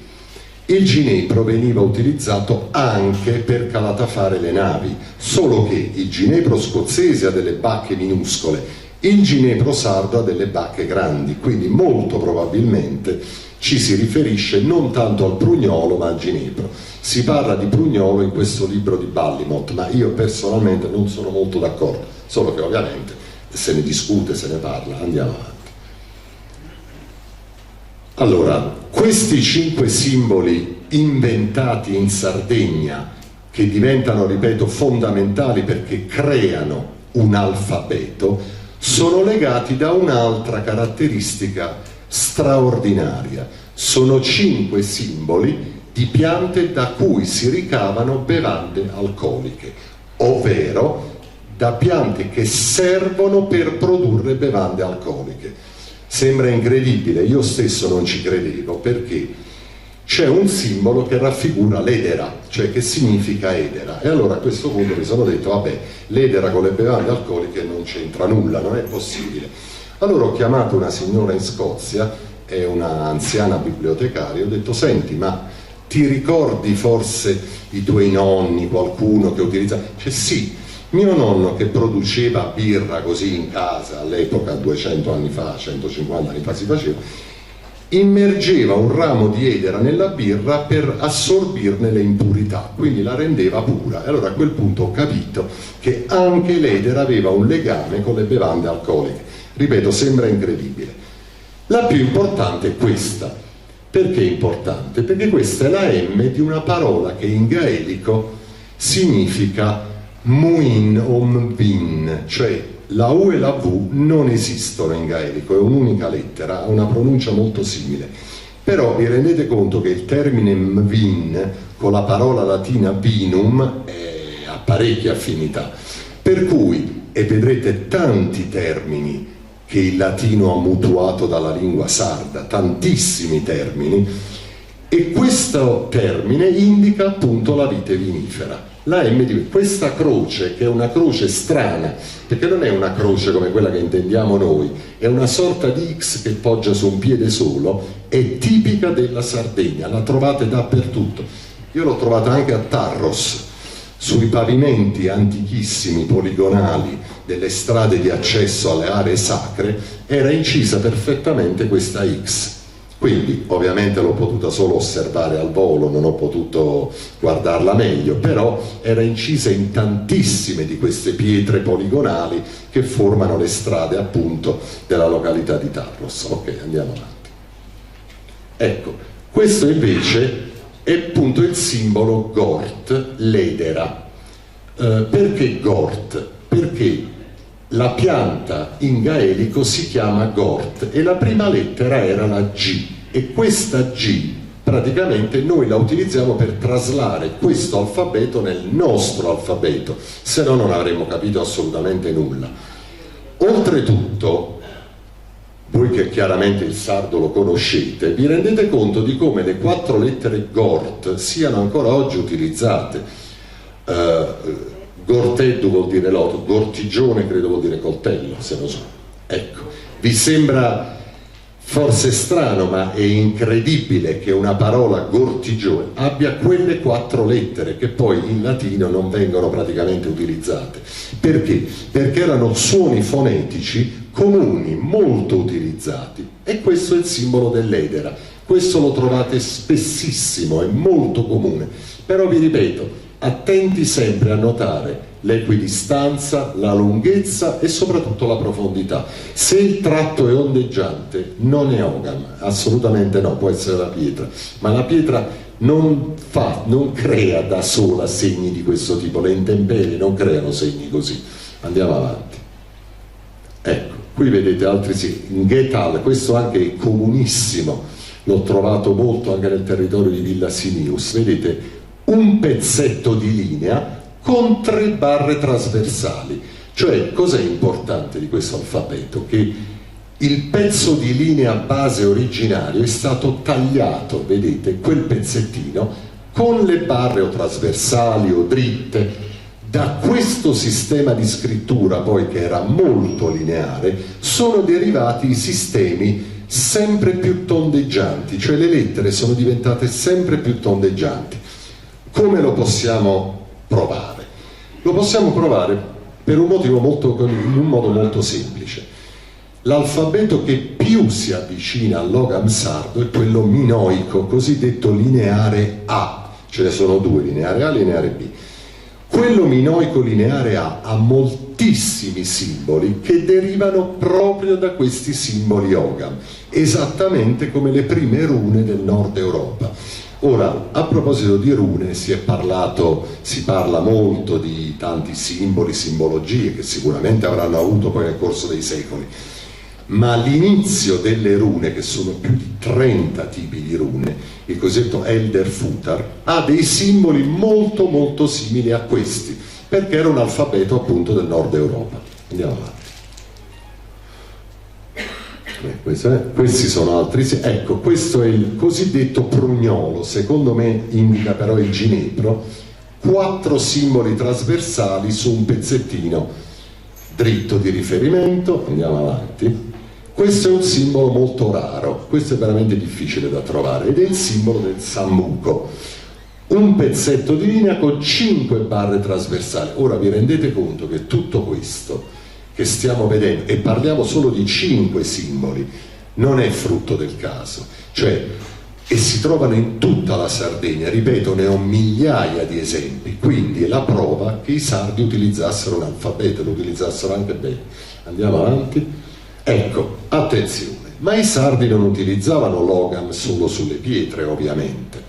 Il ginepro veniva utilizzato anche per calatafare le navi, solo che il ginepro scozzese ha delle bacche minuscole, il ginepro sardo ha delle bacche grandi, quindi molto probabilmente ci si riferisce non tanto al prugnolo ma al ginepro. Si parla di prugnolo in questo libro di Ballimont, ma io personalmente non sono molto d'accordo, solo che ovviamente se ne discute, se ne parla. Andiamo avanti. Allora, questi 5 simboli inventati in Sardegna, che diventano, ripeto, fondamentali perché creano un alfabeto, sono legati da un'altra caratteristica straordinaria. Sono 5 simboli di piante da cui si ricavano bevande alcoliche, ovvero da piante che servono per produrre bevande alcoliche. Sembra incredibile, io stesso non ci credevo, perché c'è un simbolo che raffigura l'edera, cioè che significa edera, e allora a questo punto mi sono detto, vabbè, l'edera con le bevande alcoliche non c'entra nulla, non è possibile. Allora ho chiamato una signora in Scozia, è una anziana bibliotecaria, ho detto, senti, ma ti ricordi forse i tuoi nonni, qualcuno che utilizza? Cioè sì, mio nonno che produceva birra così in casa, all'epoca 200 anni fa, 150 anni fa si faceva, immergeva un ramo di edera nella birra per assorbirne le impurità, quindi la rendeva pura. E allora a quel punto ho capito che anche l'edera aveva un legame con le bevande alcoliche. Ripeto, sembra incredibile. La più importante è questa. Perché importante? Perché questa è la M di una parola che in gaelico significa muin o mvin, cioè la U e la V non esistono in gaelico, è un'unica lettera, ha una pronuncia molto simile. Però vi rendete conto che il termine mvin con la parola latina vinum ha parecchie affinità, per cui, e vedrete tanti termini che il latino ha mutuato dalla lingua sarda, tantissimi termini, e questo termine indica appunto la vite vinifera. La M di questa croce, che è una croce strana, perché non è una croce come quella che intendiamo noi, è una sorta di X che poggia su un piede solo, è tipica della Sardegna, la trovate dappertutto. Io l'ho trovata anche a Tarros, sui pavimenti antichissimi, poligonali, delle strade di accesso alle aree sacre, era incisa perfettamente questa X. Quindi ovviamente l'ho potuta solo osservare al volo, non ho potuto guardarla meglio, però era incisa in tantissime di queste pietre poligonali che formano le strade appunto della località di Tarros. Ok, andiamo avanti. Ecco, questo invece è appunto il simbolo Gort, l'edera. Perché Gort? Perché la pianta in gaelico si chiama Gort e la prima lettera era la G, e questa G praticamente noi la utilizziamo per traslare questo alfabeto nel nostro alfabeto, se no non avremmo capito assolutamente nulla. Oltretutto, voi che chiaramente il sardo lo conoscete, vi rendete conto di come le 4 lettere Gort siano ancora oggi utilizzate. Gorteddu vuol dire loto, gortigione credo vuol dire coltello, se non so. Ecco, vi sembra forse strano, ma è incredibile che una parola gortigione abbia quelle 4 lettere che poi in latino non vengono praticamente utilizzate. Perché? Perché erano suoni fonetici comuni, molto utilizzati, e questo è il simbolo dell'edera. Questo lo trovate spessissimo, è molto comune, però vi ripeto, attenti sempre a notare l'equidistanza, la lunghezza e soprattutto la profondità. Se il tratto è ondeggiante non è ogam, assolutamente no, può essere la pietra, ma la pietra non crea da sola segni di questo tipo, le intemperie non creano segni così. Andiamo avanti. Ecco, qui vedete altri segni. Ghetal, questo anche è comunissimo, l'ho trovato molto anche nel territorio di Villa Simius, vedete un pezzetto di linea con 3 barre trasversali. Cioè, cos'è importante di questo alfabeto? Che il pezzo di linea base originario è stato tagliato, vedete, quel pezzettino, con le barre o trasversali o dritte. Da questo sistema di scrittura, poi, che era molto lineare, sono derivati i sistemi sempre più tondeggianti, cioè le lettere sono diventate sempre più tondeggianti. Come lo possiamo provare? Lo possiamo provare per un motivo in un modo molto semplice. L'alfabeto che più si avvicina al logam sardo è quello minoico, cosiddetto lineare A. Ce ne sono 2, lineare A e lineare B. Quello minoico lineare A ha moltissimi simboli che derivano proprio da questi simboli Ogam, esattamente come le prime rune del nord Europa. Ora, a proposito di rune, si parla molto di tanti simboli, simbologie che sicuramente avranno avuto poi nel corso dei secoli, ma l'inizio delle rune, che sono più di 30 tipi di rune, il cosiddetto Elder Futar, ha dei simboli molto molto simili a questi, perché era un alfabeto appunto del nord Europa. Andiamo avanti. Questi sono altri, ecco, questo è il cosiddetto prugnolo, secondo me indica però il ginepro, 4 simboli trasversali su un pezzettino dritto di riferimento. Andiamo avanti. Questo è un simbolo molto raro, questo è veramente difficile da trovare, ed è il simbolo del sammuco, un pezzetto di linea con 5 barre trasversali. Ora vi rendete conto che tutto questo che stiamo vedendo, e parliamo solo di 5 simboli, non è frutto del caso, cioè, e si trovano in tutta la Sardegna, ripeto, ne ho migliaia di esempi, quindi è la prova che i sardi utilizzassero un alfabeto, lo utilizzassero anche bene. Andiamo avanti. Ecco, attenzione, ma i sardi non utilizzavano l'ogam solo sulle pietre, ovviamente.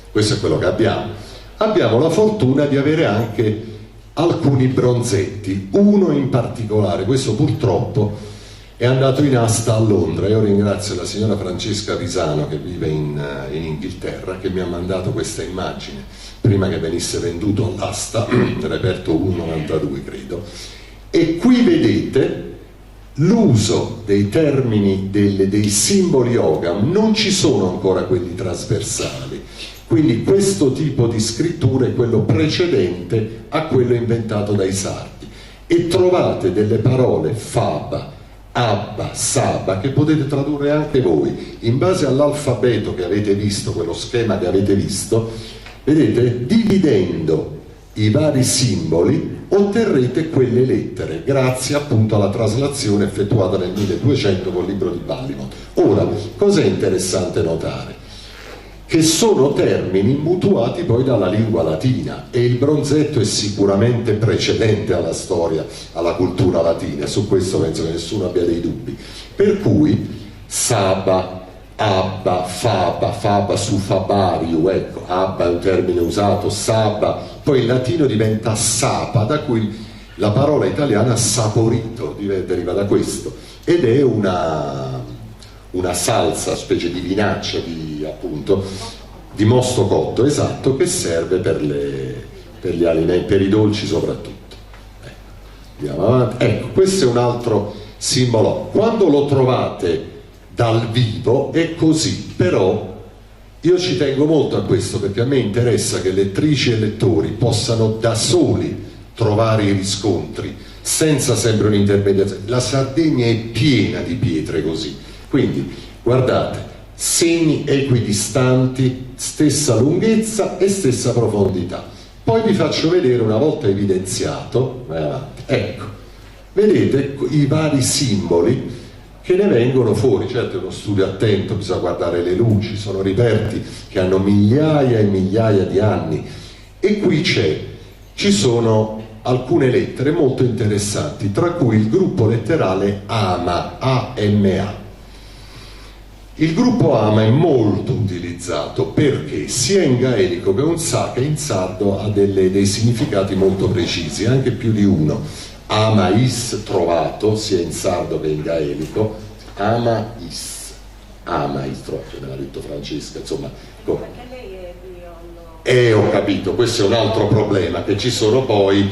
Questo è quello che abbiamo. Abbiamo la fortuna di avere anche alcuni bronzetti, uno in particolare, questo purtroppo è andato in asta a Londra. Io ringrazio la signora Francesca Visano, che vive in Inghilterra, che mi ha mandato questa immagine prima che venisse venduto all'asta, reperto 1,92 credo, e qui vedete l'uso dei termini, dei simboli Ogam. Non ci sono ancora quelli trasversali, quindi questo tipo di scrittura è quello precedente a quello inventato dai sardi, e trovate delle parole faba, abba, saba, che potete tradurre anche voi in base all'alfabeto che avete visto, quello schema che avete visto. Vedete, dividendo i vari simboli otterrete quelle lettere, grazie appunto alla traslazione effettuata nel 1200 col libro di Ballimont. Ora, cos'è interessante notare? Che sono termini mutuati poi dalla lingua latina, e il bronzetto è sicuramente precedente alla storia, alla cultura latina, su questo penso che nessuno abbia dei dubbi. Per cui saba, abba, faba su fabario, ecco, abba è un termine usato, saba, poi in latino diventa sapa, da cui la parola italiana saporito deriva da questo, ed è una salsa, specie di vinaccia, appunto, di mosto cotto, esatto, che serve per gli alimenti, per i dolci soprattutto. Andiamo avanti. Ecco, questo è un altro simbolo. Quando lo trovate dal vivo è così, però io ci tengo molto a questo, perché a me interessa che lettrici e lettori possano da soli trovare i riscontri, senza sempre un'intermediazione. La Sardegna è piena di pietre così, quindi guardate, segni equidistanti, stessa lunghezza e stessa profondità. Poi vi faccio vedere, una volta evidenziato, ecco, vedete i vari simboli che ne vengono fuori. Certo è uno studio attento, bisogna guardare le luci, sono reperti che hanno migliaia e migliaia di anni, e qui ci sono alcune lettere molto interessanti, tra cui il gruppo letterale AMA, A-M-A. Il gruppo AMA è molto utilizzato perché sia in gaelico che in sardo ha dei significati molto precisi, anche più di uno. Amais, trovato, sia in sardo che in gaelico, amais trovato, me l'ha detto Francesca, insomma.
Perché lei è di
Ho capito, questo è un altro problema, che ci sono poi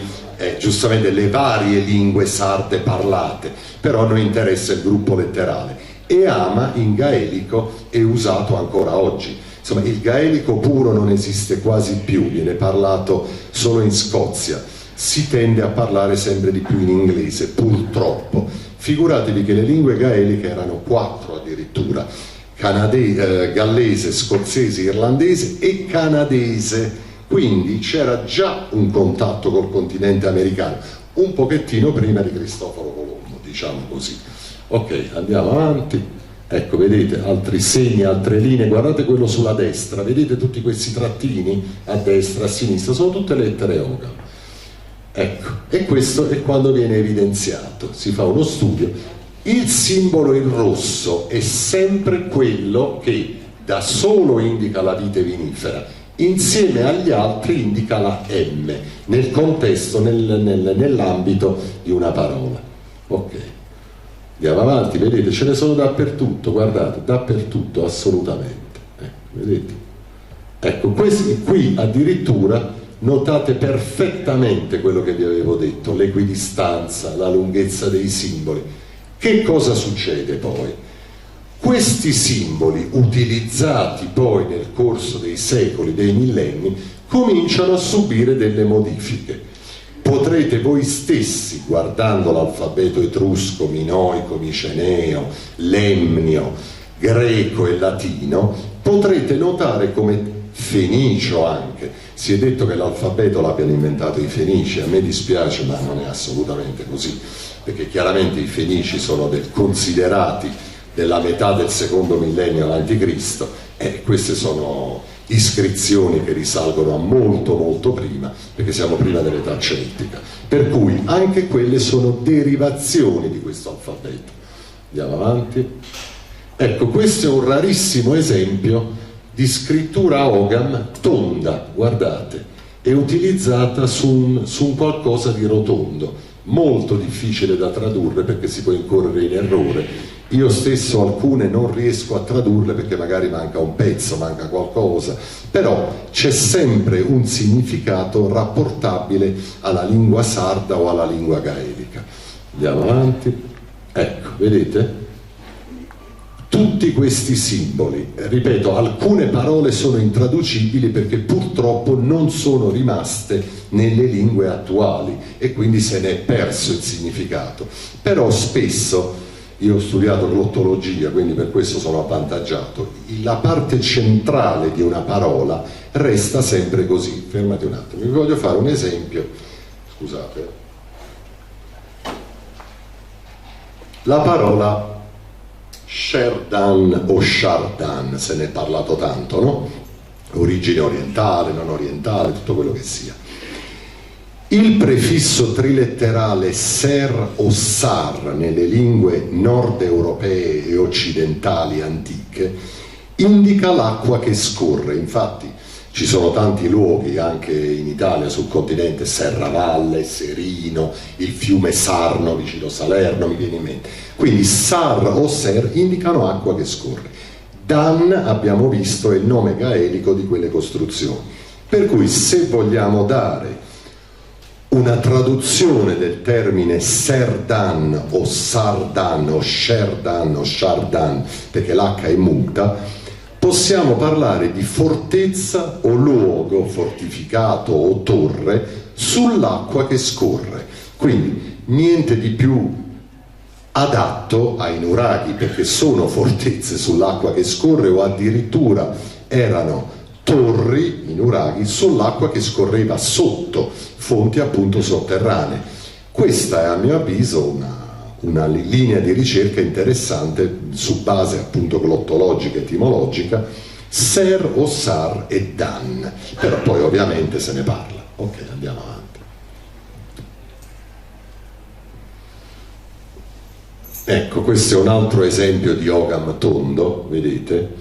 giustamente le varie lingue sarde parlate, però a noi interessa il gruppo letterale. E ama in gaelico è usato ancora oggi. Insomma, il gaelico puro non esiste quasi più, viene parlato solo in Scozia, si tende a parlare sempre di più in inglese, purtroppo. Figuratevi che le lingue gaeliche erano 4 addirittura: gallese, scozzese, irlandese e canadese. Quindi c'era già un contatto col continente americano, un pochettino prima di Cristoforo Colombo, diciamo così. Ok, andiamo avanti. Ecco, vedete altri segni, altre linee. Guardate quello sulla destra, vedete tutti questi trattini a destra, a sinistra, sono tutte lettere Ogham. Ecco, e questo è quando viene evidenziato, si fa uno studio. Il simbolo in rosso è sempre quello che da solo indica la vite vinifera, insieme agli altri indica la M nel contesto, nell'ambito di una parola. Ok, andiamo avanti, vedete, ce ne sono dappertutto, guardate, dappertutto, assolutamente. Vedete? Ecco, questi qui addirittura notate perfettamente quello che vi avevo detto, l'equidistanza, la lunghezza dei simboli. Che cosa succede poi? Questi simboli, utilizzati poi nel corso dei secoli, dei millenni, cominciano a subire delle modifiche. Potrete voi stessi, guardando l'alfabeto etrusco, minoico, miceneo, lemnio, greco e latino, potrete notare come fenicio anche. Si è detto che l'alfabeto l'abbiano inventato i fenici, a me dispiace, ma non è assolutamente così, perché chiaramente i fenici sono considerati della metà del secondo millennio avanti Cristo, e queste sono iscrizioni che risalgono a molto molto prima, perché siamo prima dell'età celtica, per cui anche quelle sono derivazioni di questo alfabeto. Andiamo avanti. Ecco, questo è un rarissimo esempio di scrittura Ogham tonda, guardate, è utilizzata su un qualcosa di rotondo, molto difficile da tradurre perché si può incorrere in errore. Io stesso alcune non riesco a tradurle perché magari manca un pezzo, manca qualcosa, però c'è sempre un significato rapportabile alla lingua sarda o alla lingua gaelica. Andiamo avanti. Ecco, vedete? Tutti questi simboli, ripeto, alcune parole sono intraducibili perché purtroppo non sono rimaste nelle lingue attuali e quindi se ne è perso il significato. Però spesso, io ho studiato glottologia, quindi per questo sono avvantaggiato, la parte centrale di una parola resta sempre così. Fermati un attimo, vi voglio fare un esempio, scusate. La parola Sherdan o Shardan, se ne è parlato tanto, no? Origine orientale, non orientale, tutto quello che sia. Il prefisso triletterale ser o sar nelle lingue nord europee e occidentali antiche indica l'acqua che scorre. Infatti ci sono tanti luoghi anche in Italia, sul continente, Serravalle, Serino, il fiume Sarno vicino Salerno, mi viene in mente. Quindi Sar o Ser indicano acqua che scorre. Dan, abbiamo visto, è il nome gaelico di quelle costruzioni. Per cui se vogliamo dare una traduzione del termine Serdan o Sardan o Sherdan o Shardan, perché l'H è muta, possiamo parlare di fortezza o luogo fortificato o torre sull'acqua che scorre. Quindi niente di più adatto ai nuraghi, perché sono fortezze sull'acqua che scorre, o addirittura erano torri, i nuraghi, sull'acqua che scorreva sotto, fonti appunto sotterranee. Questa è a mio avviso una linea di ricerca interessante su base appunto glottologica, etimologica, Ser o Sar e Dan, però poi ovviamente se ne parla. Ok, andiamo avanti. Ecco, questo è un altro esempio di Ogham tondo, vedete?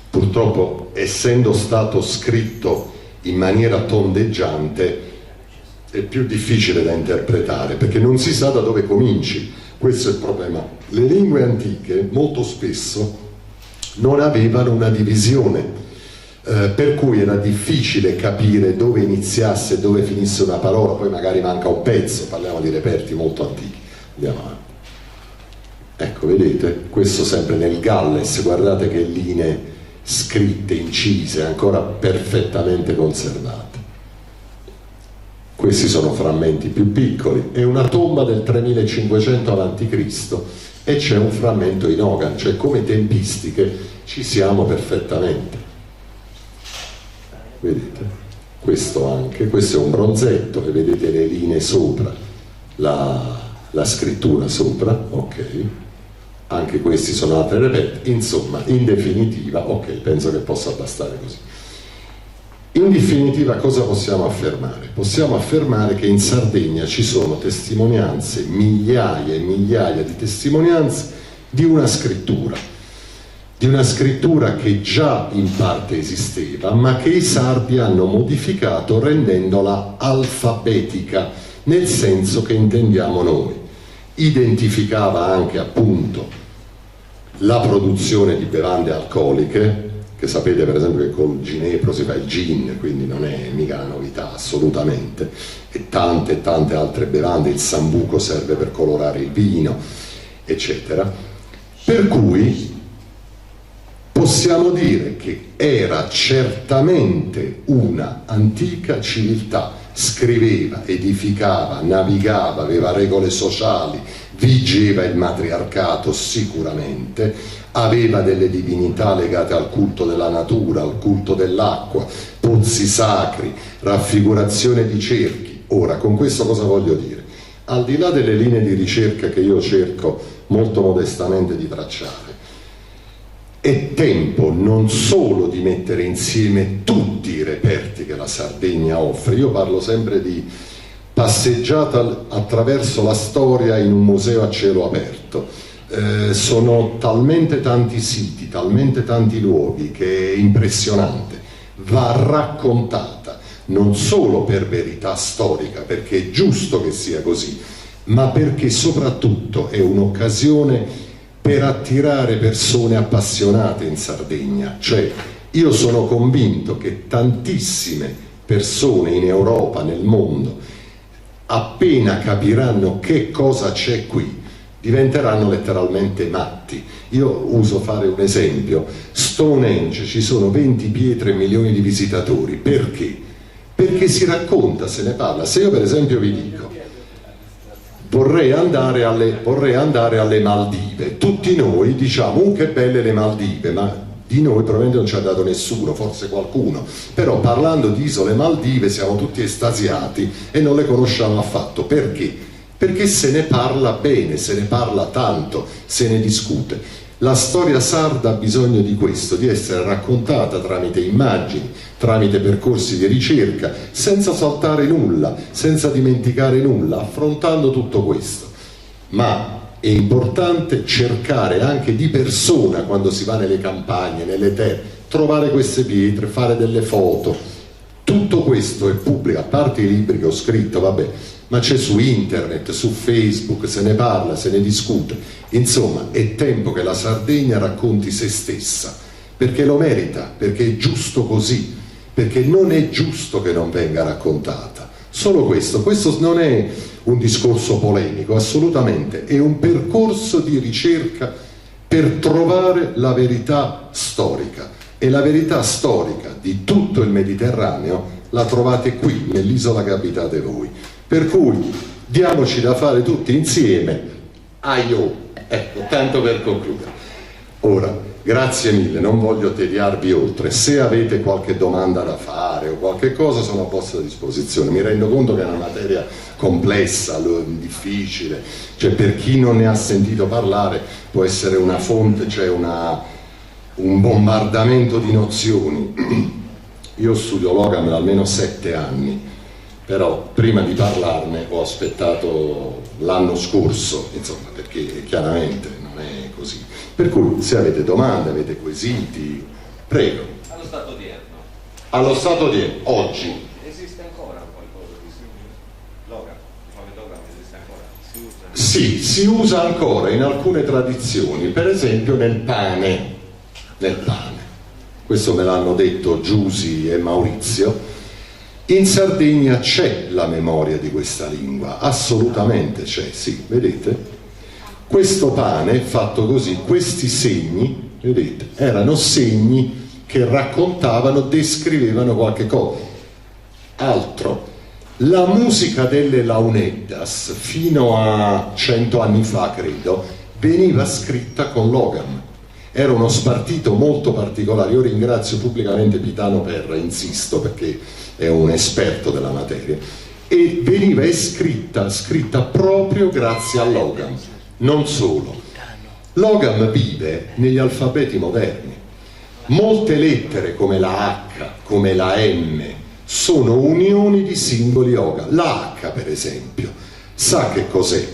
Purtroppo, essendo stato scritto in maniera tondeggiante, è più difficile da interpretare, perché non si sa da dove cominci. Questo è il problema. Le lingue antiche molto spesso non avevano una divisione per cui era difficile capire dove iniziasse e dove finisse una parola, poi magari manca un pezzo, parliamo di reperti molto antichi. Andiamo avanti. Ecco, vedete, questo sempre nel Galles, guardate che linee scritte, incise, ancora perfettamente conservate. Questi sono frammenti più piccoli, è una tomba del 3500 a.C. e c'è un frammento in Ogan, cioè come tempistiche ci siamo perfettamente. Vedete? Questo anche, questo è un bronzetto e vedete le linee sopra, la scrittura sopra, ok. Anche questi sono altri reperti, insomma, in definitiva, ok, penso che possa bastare così. In definitiva cosa possiamo affermare? Possiamo affermare che in Sardegna ci sono testimonianze, migliaia e migliaia di testimonianze di una scrittura che già in parte esisteva, ma che i sardi hanno modificato rendendola alfabetica, nel senso che intendiamo noi. Identificava anche appunto la produzione di bevande alcoliche, che sapete per esempio che col ginepro si fa il gin, quindi non è mica una novità assolutamente, e tante altre bevande, il sambuco serve per colorare il vino, eccetera. Per cui possiamo dire che era certamente una antica civiltà, scriveva, edificava, navigava, aveva regole sociali, vigeva il matriarcato sicuramente, aveva delle divinità legate al culto della natura, al culto dell'acqua, pozzi sacri, raffigurazione di cerchi. Ora, con questo cosa voglio dire? Al di là delle linee di ricerca che io cerco molto modestamente di tracciare, è tempo non solo di mettere insieme tutti i reperti che la Sardegna offre. Io parlo sempre di passeggiata attraverso la storia in un museo a cielo aperto. Sono talmente tanti siti, talmente tanti luoghi che è impressionante. Va raccontata non solo per verità storica, perché è giusto che sia così, ma perché soprattutto è un'occasione per attirare persone appassionate in Sardegna. Cioè, io sono convinto che tantissime persone in Europa, nel mondo, appena capiranno che cosa c'è qui, diventeranno letteralmente matti. Io uso fare un esempio: Stonehenge, ci sono 20 pietre e milioni di visitatori. Perché? Perché si racconta, se ne parla. Se io per esempio vi dico vorrei andare alle Maldive, tutti noi diciamo che belle le Maldive, ma di noi probabilmente non ci ha dato nessuno, forse qualcuno, però parlando di isole Maldive siamo tutti estasiati e non le conosciamo affatto. Perché? Perché se ne parla bene, se ne parla tanto, se ne discute. La storia sarda ha bisogno di questo, di essere raccontata tramite immagini, tramite percorsi di ricerca, senza saltare nulla, senza dimenticare nulla, affrontando tutto questo. Ma è importante cercare anche di persona, quando si va nelle campagne, nelle terre, trovare queste pietre, fare delle foto. Tutto questo è pubblico, a parte i libri che ho scritto, vabbè, ma c'è su internet, su Facebook, se ne parla, se ne discute. Insomma, è tempo che la Sardegna racconti se stessa, perché lo merita, perché è giusto così, perché non è giusto che non venga raccontata. Solo questo non è un discorso polemico, assolutamente, è un percorso di ricerca per trovare la verità storica, e la verità storica di tutto il Mediterraneo la trovate qui, nell'isola che abitate voi. Per cui diamoci da fare tutti insieme. Ecco, tanto per concludere. Ora, grazie mille, non voglio tediarvi oltre. Se avete qualche domanda da fare o qualche cosa, sono a vostra disposizione. Mi rendo conto che è una materia complessa, difficile, cioè per chi non ne ha sentito parlare può essere una fonte, cioè un bombardamento di nozioni. Io studio Logan da almeno 7 anni, però prima di parlarne ho aspettato l'anno scorso, insomma, perché chiaramente non è così. Per cui se avete domande, avete quesiti, prego.
Allo stato odierno.
Allo stato odierno, oggi.
Esiste ancora qualcosa di simile? Logan, il fametogramma esiste ancora? Si usa?
Sì, si usa ancora in alcune tradizioni, per esempio nel pane. questo me l'hanno detto Giusi e Maurizio. In Sardegna c'è la memoria di questa lingua, assolutamente c'è, sì, vedete? Questo pane fatto così, questi segni, vedete, erano segni che raccontavano, descrivevano qualche cosa. Altro, la musica delle launeddas fino a 100 anni fa, credo, veniva scritta con l'ogam. Era uno spartito molto particolare. Io ringrazio pubblicamente Pitano Perra, insisto, perché è un esperto della materia, e veniva scritta proprio grazie all'ogam. Non solo, l'ogam vive negli alfabeti moderni. Molte lettere come la H, come la M, sono unioni di simboli ogam. La H, per esempio, sa che cos'è?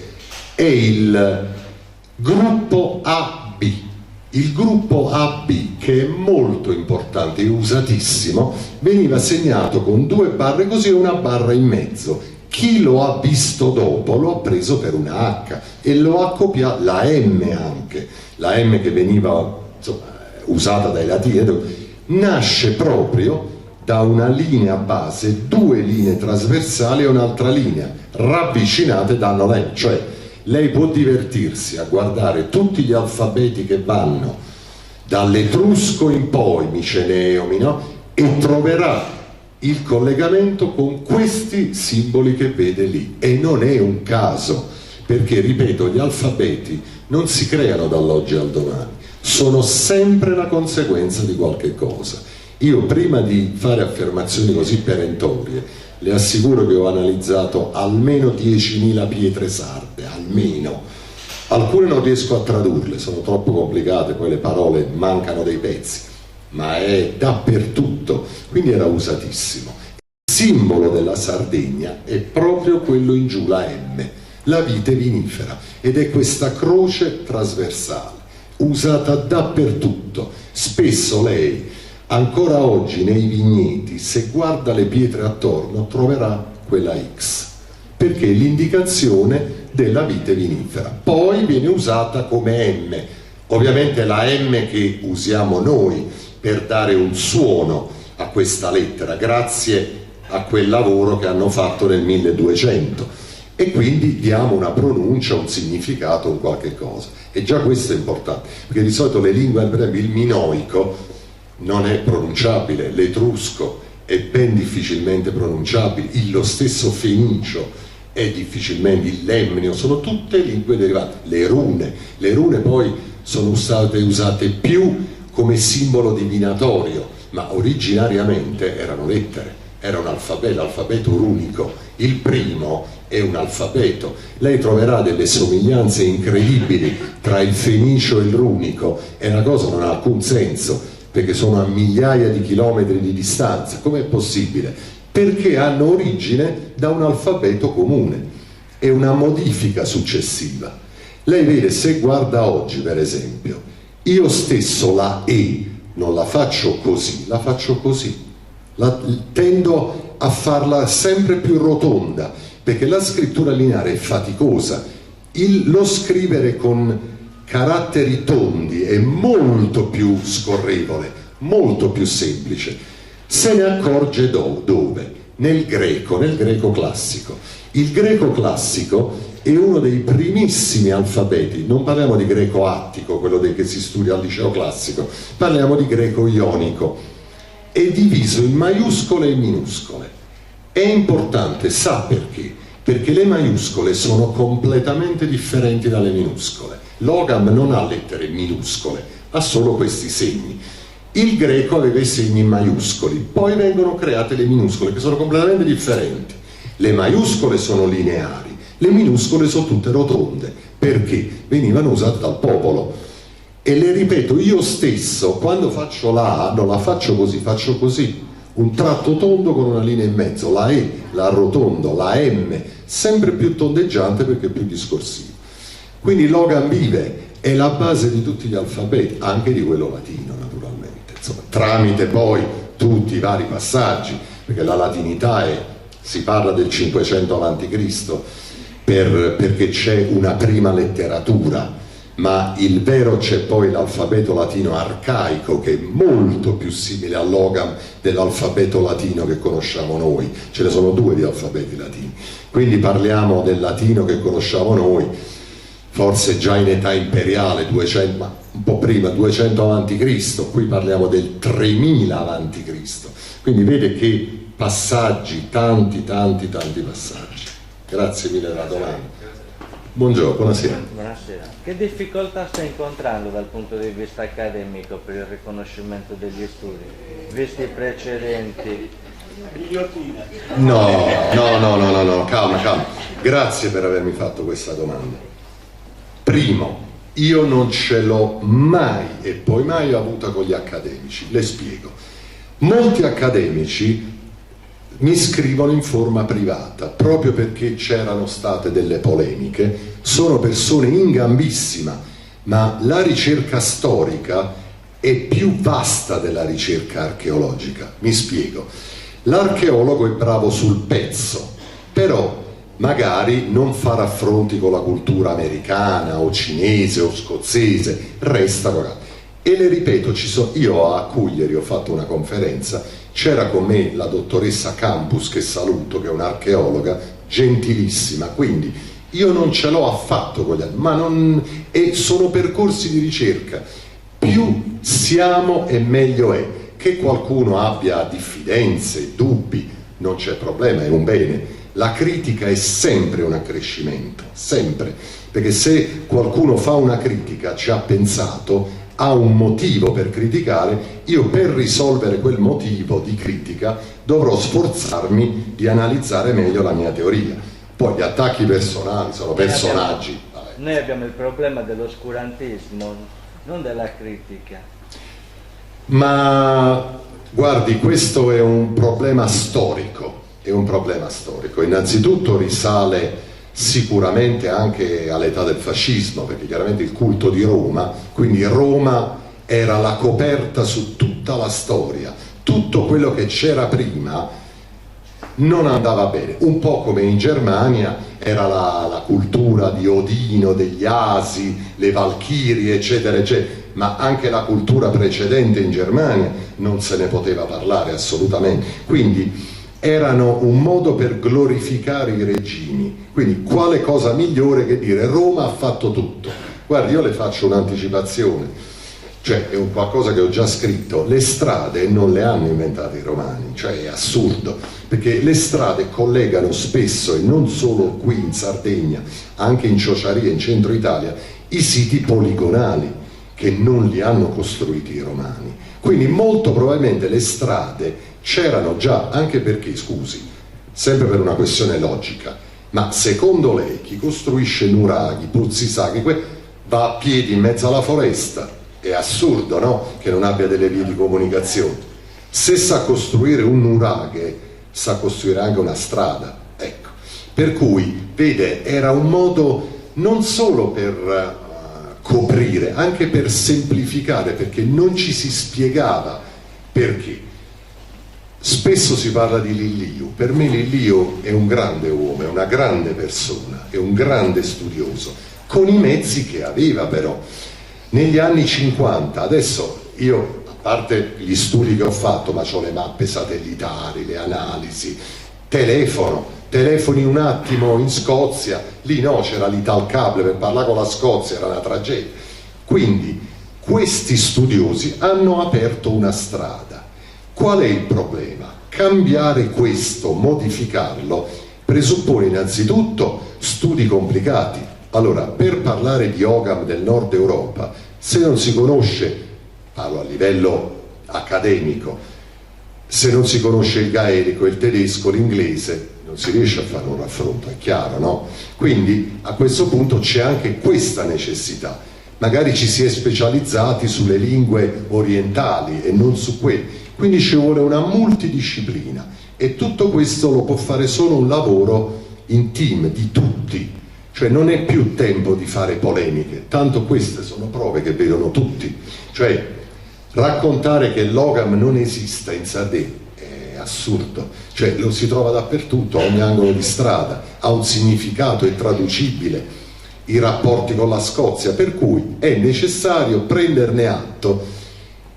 È il gruppo AB. Il gruppo AB, che è molto importante e usatissimo, veniva segnato con 2 barre così e una barra in mezzo. Chi lo ha visto dopo lo ha preso per una H e lo ha copiato, la M anche, la M che veniva, insomma, usata dai latini, nasce proprio da una linea base, 2 linee trasversali e un'altra linea, ravvicinate danno lei, cioè lei può divertirsi a guardare tutti gli alfabeti che vanno dall'etrusco in poi, miceneo, no? E troverà il collegamento con questi simboli che vede lì, e non è un caso, perché, ripeto, gli alfabeti non si creano dall'oggi al domani, sono sempre la conseguenza di qualche cosa. Io, prima di fare affermazioni così perentorie, le assicuro che ho analizzato almeno 10.000 pietre sarde, almeno. Alcune non riesco a tradurle, sono troppo complicate, poi le parole mancano dei pezzi, ma è dappertutto, quindi era usatissimo. Il simbolo della Sardegna è proprio quello in giù, la M, la vite vinifera, ed è questa croce trasversale, usata dappertutto. Spesso lei, ancora oggi nei vigneti, se guarda le pietre attorno, troverà quella X, perché è l'indicazione della vite vinifera. Poi viene usata come M, ovviamente la M che usiamo noi per dare un suono a questa lettera, grazie a quel lavoro che hanno fatto nel 1200, e quindi diamo una pronuncia, un significato, un qualche cosa. E già questo è importante, perché di solito le lingue, per esempio il minoico non è pronunciabile, l'etrusco è ben difficilmente pronunciabile, lo stesso fenicio è difficilmente, il lemnio, sono tutte lingue derivate. Le rune poi sono usate più come simbolo divinatorio, ma originariamente erano lettere, era un alfabeto, l'alfabeto runico. Il primo è un alfabeto. Lei troverà delle somiglianze incredibili tra il fenicio e il runico, e una cosa non ha alcun senso, perché sono a migliaia di chilometri di distanza. Com'è possibile? Perché hanno origine da un alfabeto comune, è una modifica successiva. Lei vede, se guarda oggi per esempio, io stesso la E non la faccio così, la faccio così, tendo a farla sempre più rotonda, perché la scrittura lineare è faticosa. Lo scrivere con caratteri tondi è molto più scorrevole, molto più semplice. Se ne accorge dove? Nel greco classico. Il greco classico è uno dei primissimi alfabeti, non parliamo di greco attico, quello che si studia al liceo classico, parliamo di greco ionico. È diviso in maiuscole e minuscole. È importante, sa perché? Perché le maiuscole sono completamente differenti dalle minuscole. L'ogam non ha lettere minuscole, ha solo questi segni. Il greco aveva i segni maiuscoli, poi vengono create le minuscole, che sono completamente differenti. Le maiuscole sono lineari, le minuscole sono tutte rotonde, perché venivano usate dal popolo. E le ripeto, io stesso, quando faccio la A, non la faccio così, faccio così, un tratto tondo con una linea in mezzo, la E, la arrotondo, la M, sempre più tondeggiante perché è più discorsivo. Quindi l'ogam vive, è la base di tutti gli alfabeti, anche di quello latino naturalmente, insomma, tramite poi tutti i vari passaggi, perché la latinità si parla del 500 a.C., perché c'è una prima letteratura, ma il vero c'è poi l'alfabeto latino arcaico, che è molto più simile all'Ogam dell'alfabeto latino che conosciamo noi. Ce ne sono due di alfabeti latini, quindi parliamo del latino che conosciamo noi, forse già in età imperiale, 200, ma un po' prima, 200 a.C., qui parliamo del 3000 a.C., quindi vede che passaggi, tanti passaggi. Grazie mille della domanda. Buongiorno, buonasera.
Buonasera. Che difficoltà sta incontrando dal punto di vista accademico per il riconoscimento degli studi, visti i precedenti?
No, calma. Grazie per avermi fatto questa domanda. Primo, io non ce l'ho mai e poi mai avuta con gli accademici. Le spiego. Molti accademici mi scrivono in forma privata proprio perché c'erano state delle polemiche. Sono persone in gambissima, ma la ricerca storica è più vasta della ricerca archeologica. Mi spiego. L'archeologo è bravo sul pezzo, però magari non fa raffronti con la cultura americana o cinese o scozzese, resta qua. E le ripeto, io a Cugliari ho fatto una conferenza, c'era con me la dottoressa Campus, che saluto, che è un'archeologa gentilissima, quindi io non ce l'ho affatto con gli altri, e sono percorsi di ricerca, più siamo e meglio è. Che qualcuno abbia diffidenze, dubbi, non c'è problema, è un bene. La critica è sempre un accrescimento, sempre, perché se qualcuno fa una critica, ci ha pensato, ha un motivo per criticare, io per risolvere quel motivo di critica dovrò sforzarmi di analizzare meglio la mia teoria. Poi gli attacchi personali sono personaggi.
Noi abbiamo il problema dell'oscurantismo, non della critica.
Ma guardi, questo è un problema storico, innanzitutto risale sicuramente anche all'età del fascismo, perché chiaramente il culto di Roma, quindi Roma era la coperta su tutta la storia, tutto quello che c'era prima non andava bene, un po' come in Germania era la cultura di Odino, degli Asi, le Valchirie, eccetera, eccetera, ma anche la cultura precedente in Germania non se ne poteva parlare assolutamente, quindi erano un modo per glorificare i regimi. Quindi quale cosa migliore che dire Roma ha fatto tutto? Guardi, io le faccio un'anticipazione, cioè è un qualcosa che ho già scritto. Le strade non le hanno inventate i romani, cioè è assurdo, perché le strade collegano spesso, e non solo qui in Sardegna, anche in Ciociaria, in centro Italia, i siti poligonali che non li hanno costruiti i romani. Quindi molto probabilmente le strade c'erano già, anche perché, scusi, sempre per una questione logica, ma secondo lei chi costruisce nuraghi, pozzi sacri, va a piedi in mezzo alla foresta? È assurdo, no? Che non abbia delle vie di comunicazione. Se sa costruire un nuraghe, sa costruire anche una strada, ecco. Per cui, vede, era un modo non solo per coprire, anche per semplificare, perché non ci si spiegava perché. Spesso si parla di Lilliu, per me Lilliu è un grande uomo, è una grande persona, è un grande studioso, con i mezzi che aveva però. Negli anni 50, adesso io, a parte gli studi che ho fatto, ma ho le mappe satellitari, le analisi, telefoni un attimo in Scozia, lì no, c'era l'Italcable, per parlare con la Scozia era una tragedia. Quindi questi studiosi hanno aperto una strada. Qual è il problema? Cambiare questo, modificarlo, presuppone innanzitutto studi complicati. Allora, per parlare di Ogam del nord Europa, se non si conosce, parlo a livello accademico, se non si conosce il gaelico, il tedesco, l'inglese, non si riesce a fare un raffronto, è chiaro, no? Quindi a questo punto c'è anche questa necessità. Magari ci si è specializzati sulle lingue orientali e non su quelle. Quindi ci vuole una multidisciplina e tutto questo lo può fare solo un lavoro in team di tutti, cioè non è più tempo di fare polemiche, tanto queste sono prove che vedono tutti, cioè raccontare che l'Ogam non esista in Sardegna è assurdo, cioè lo si trova dappertutto, a ogni angolo di strada, ha un significato, è traducibile. i rapporti con la Scozia, per cui è necessario prenderne atto,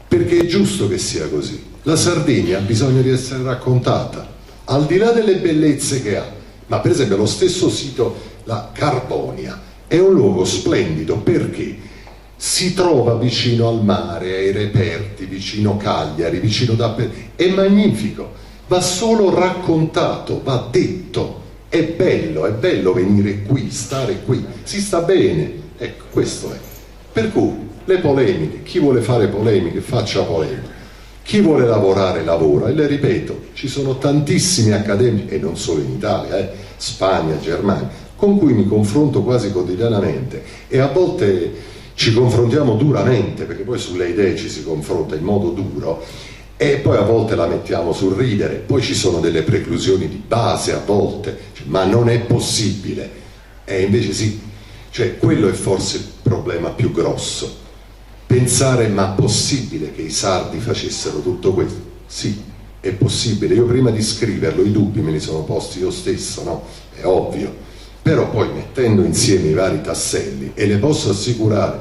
perché è giusto che sia così. La Sardegna ha bisogno di essere raccontata, al di là delle bellezze che ha, ma per esempio lo stesso sito, la Carbonia, è un luogo splendido perché si trova vicino al mare, ai reperti, vicino Cagliari, vicino è magnifico, va solo raccontato, va detto, è bello venire qui, stare qui, si sta bene, ecco, questo è. Per cui le polemiche, chi vuole fare polemiche faccia polemiche, chi vuole lavorare lavora, e le ripeto, ci sono tantissimi accademici, e non solo in Italia, Spagna, Germania, con cui mi confronto quasi quotidianamente, e a volte ci confrontiamo duramente, perché poi sulle idee ci si confronta in modo duro, e poi a volte la mettiamo sul ridere, poi ci sono delle preclusioni di base a volte, ma non è possibile, e invece sì, cioè quello è forse il problema più grosso, pensare ma possibile che i sardi facessero tutto questo? Sì, è possibile, io prima di scriverlo i dubbi me li sono posti io stesso, no? È ovvio, però poi mettendo insieme i vari tasselli, e le posso assicurare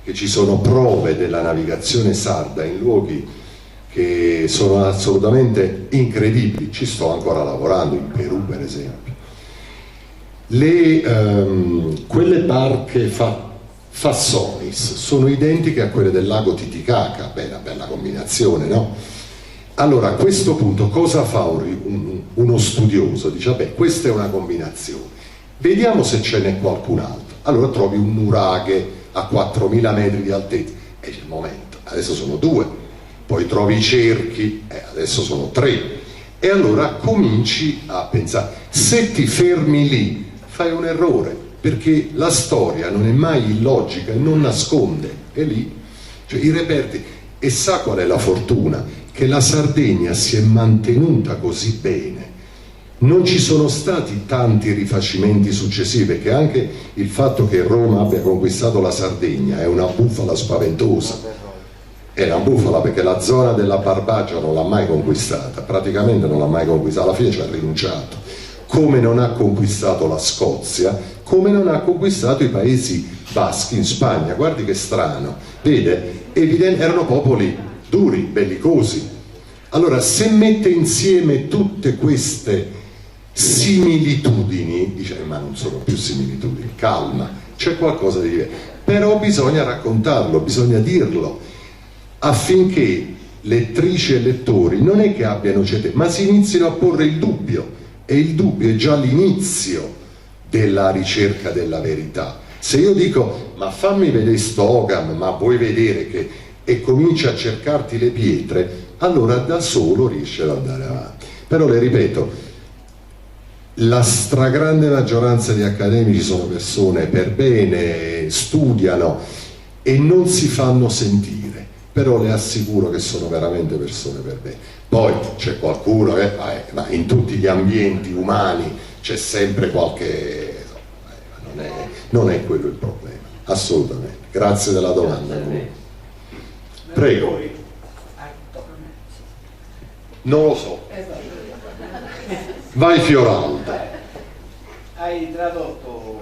che ci sono prove della navigazione sarda in luoghi che sono assolutamente incredibili, ci sto ancora lavorando, in Perù per esempio. Quelle barche Fassonis sono identiche a quelle del lago Titicaca, bella combinazione, no? Allora a questo punto cosa fa uno studioso? Dice vabbè, questa è una combinazione, vediamo se ce n'è qualcun altro. Allora trovi un nuraghe a 4.000 metri di altezza, e c'è il momento, adesso sono 2, poi trovi i cerchi, adesso sono 3, e allora cominci a pensare, se ti fermi lì fai un errore, perché la storia non è mai illogica e non nasconde, è lì, cioè i reperti. E sa qual è la fortuna? Che la Sardegna si è mantenuta così bene, non ci sono stati tanti rifacimenti successivi, perché anche il fatto che Roma abbia conquistato la Sardegna è una bufala spaventosa, è una bufala, perché la zona della Barbagia non l'ha mai conquistata, praticamente non l'ha mai conquistata, alla fine ci ha rinunciato, come non ha conquistato la Scozia, come non ha conquistato i Paesi Baschi in Spagna. Guardi che strano, vede, erano popoli duri, bellicosi. Allora se mette insieme tutte queste similitudini, dice ma non sono più similitudini, calma, c'è qualcosa di diverso, però bisogna raccontarlo, bisogna dirlo, affinché lettrici e lettori non è che abbiano certezza, ma si inizino a porre il dubbio, e il dubbio è già l'inizio della ricerca della verità. Se io dico ma fammi vedere Stogam, ma vuoi vedere che, e cominci a cercarti le pietre, allora da solo riesci ad andare avanti. Però le ripeto, la stragrande maggioranza di accademici sono persone per bene, studiano e non si fanno sentire, però le assicuro che sono veramente persone per bene. Poi c'è qualcuno che ma in tutti gli ambienti umani c'è sempre qualche, non è quello il problema, assolutamente. Grazie della domanda. Prego. Non lo so. Vai Fioraldo.
Hai tradotto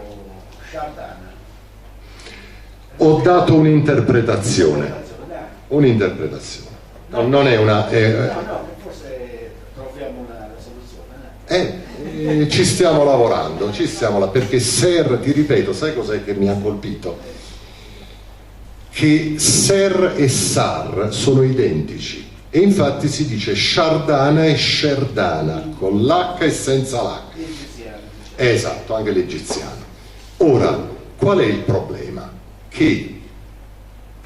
Chardin.
Ho dato un'interpretazione. Non è una...
No, forse troviamo una soluzione.
Ci stiamo lavorando, perché Serre, ti ripeto, sai cos'è che mi ha colpito? Che Serre e Sar sono identici. E infatti si dice Sciardana e Sherdana, con l'H e senza l'H. Esatto, anche l'egiziano. Ora, qual è il problema? Che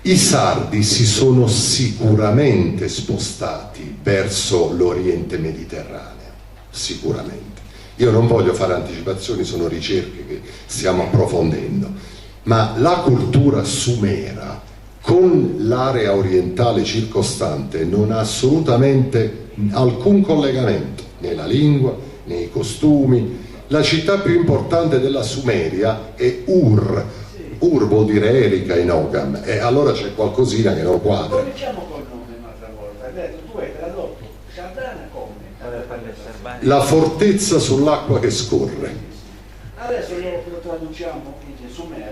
i sardi si sono sicuramente spostati verso l'Oriente Mediterraneo, sicuramente. Io non voglio fare anticipazioni, sono ricerche che stiamo approfondendo, ma la cultura sumera con l'area orientale circostante non ha assolutamente alcun collegamento, né la lingua, né i costumi. La città più importante della Sumeria è Ur. Ur vuol dire Erica in Ogam, e allora c'è qualcosina che non quadra.
Cominciamo col nome un'altra volta. Hai detto, tu hai tradotto Chardin come?
La fortezza sull'acqua che scorre.
Adesso lo traduciamo in Sumer.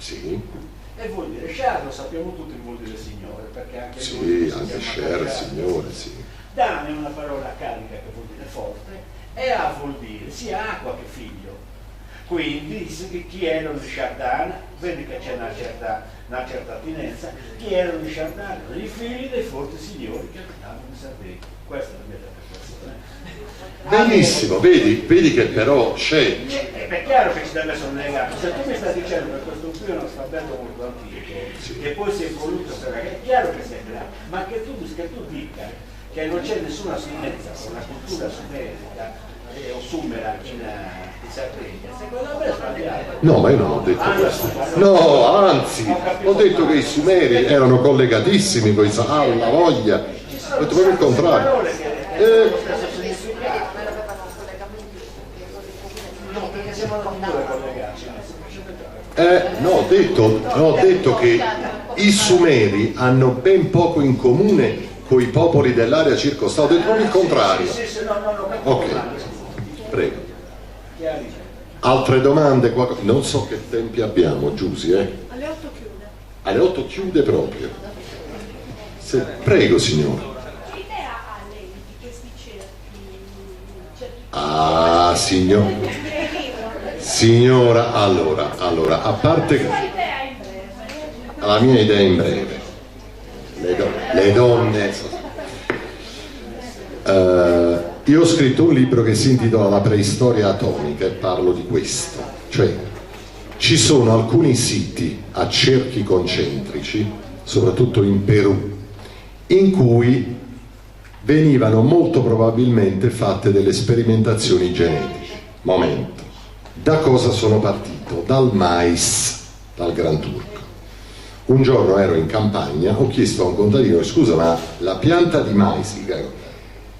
Sì.
E vuol dire Shar, lo sappiamo tutti, vuol dire signore, perché anche
Sì,
lui
anche Cher, signore, sì.
Dan è una parola carica che vuol dire forte, e A vuol dire sia acqua che figlio. Quindi chi erano i Chardin? Vedi che c'è una certa attinenza. Chi erano i Chardin? Erano i figli dei forti signori che abitavano in Sardegna. Questa è la mia interpretazione.
Benissimo, vedi che però c'è.
È chiaro che ci deve essere un legato. Se tu mi stai dicendo che questo qui è uno stabello molto antico,
Sì.
e poi si è evoluto, è chiaro che sia creato, ma che tu dica che non c'è nessuna assinenza con la cultura sumerica o sumera in Sardegna, secondo me è sbagliato.
No, ma io non ho detto questo. No, anzi, ho detto che i Sumeri erano collegatissimi con i alla voglia. Ho detto proprio il contrario.
Parole che hanno lo stesso significato. No, perché siamo due collegati.
No, ho detto che i Sumeri hanno ben poco in comune con i popoli dell'area circostante. Ho detto proprio il contrario.
Sì, no,
Ok, prego.
chiarissimo.
Altre domande? Non so che tempi abbiamo, Giusy,
Alle 8 chiude.
Alle 8 chiude proprio. Prego, signora.
Che idea ha lei di questi cerchi?
Ah, signora, allora, a parte che
Idea in breve.
la mia idea in breve, le donne, io ho scritto un libro che si intitola La preistoria atomica e parlo di questo, cioè ci sono alcuni siti a cerchi concentrici, soprattutto in Perù, in cui venivano molto probabilmente fatte delle sperimentazioni genetiche. Momento. Da cosa sono partito? Dal mais, dal Gran Turco. Un giorno ero in campagna, ho chiesto a un contadino: scusa, ma la pianta di mais,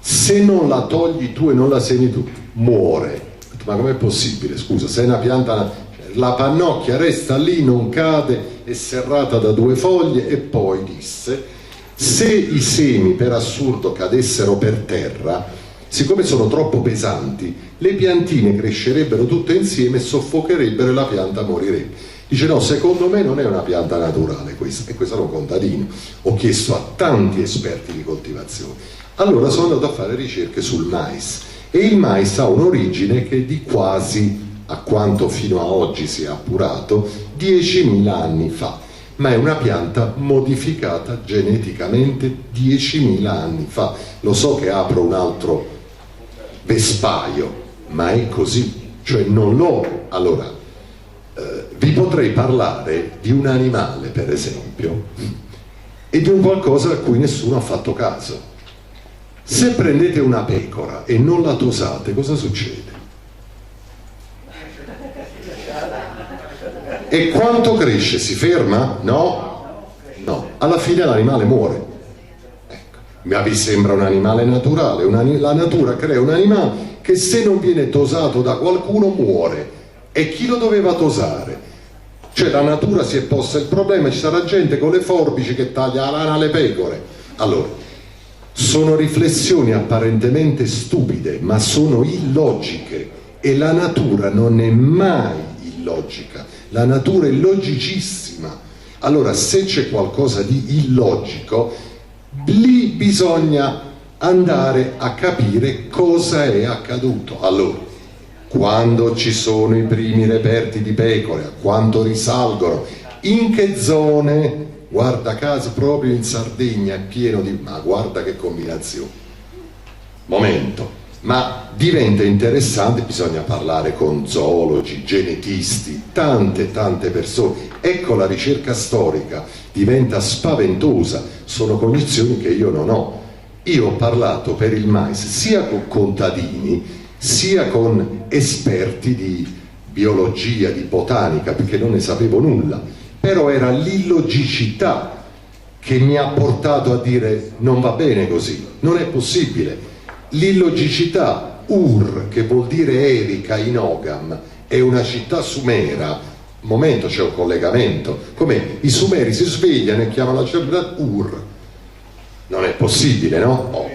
se non la togli tu e non la segni tu, muore. Ho detto, ma com'è possibile? Scusa, se è una pianta, la pannocchia resta lì, non cade, è serrata da 2 foglie. E poi disse: se i semi per assurdo cadessero per terra, siccome sono troppo pesanti, le piantine crescerebbero tutte insieme e soffocherebbero e la pianta morirebbe. Dice: no, secondo me non è una pianta naturale questa. E questo era un contadino. Ho chiesto a tanti esperti di coltivazione. Allora sono andato a fare ricerche sul mais, e il mais ha un'origine che è di quasi, a quanto fino a oggi si è appurato, 10.000 anni fa, ma è una pianta modificata geneticamente 10.000 anni fa. Lo so che apro un altro vespaio, ma è così, cioè non l'ho. Allora, vi potrei parlare di un animale, per esempio, e di un qualcosa a cui nessuno ha fatto caso. Se prendete una pecora e non la tosate, cosa succede? E quanto cresce? Si ferma? No? No. Alla fine l'animale muore. Ecco. Ma vi sembra un animale naturale? La natura crea un animale che, se non viene tosato da qualcuno, muore. E chi lo doveva tosare? Cioè la natura si è posta il problema, ci sarà gente con le forbici che taglia la lana alle pecore. Allora, sono riflessioni apparentemente stupide, ma sono illogiche, e la natura non è mai illogica, la natura è logicissima. Allora, se c'è qualcosa di illogico, lì bisogna andare a capire cosa è accaduto. Allora, quando ci sono i primi reperti di pecore, a quanto risalgono, in che zone? Guarda caso proprio in Sardegna è pieno di... ma guarda che combinazione. Momento. Ma diventa interessante, bisogna parlare con zoologi, genetisti, tante persone. Ecco, la ricerca storica diventa spaventosa, sono cognizioni che io non ho. Io ho parlato per il mais sia con contadini, sia con esperti di biologia, di botanica, perché non ne sapevo nulla. Però era l'illogicità che mi ha portato a dire: non va bene così, non è possibile. L'illogicità, Ur, che vuol dire Erica in Ogam, è una città sumera. Momento, c'è un collegamento. Come i sumeri si svegliano e chiamano la città Ur. Non è possibile, no? Oh.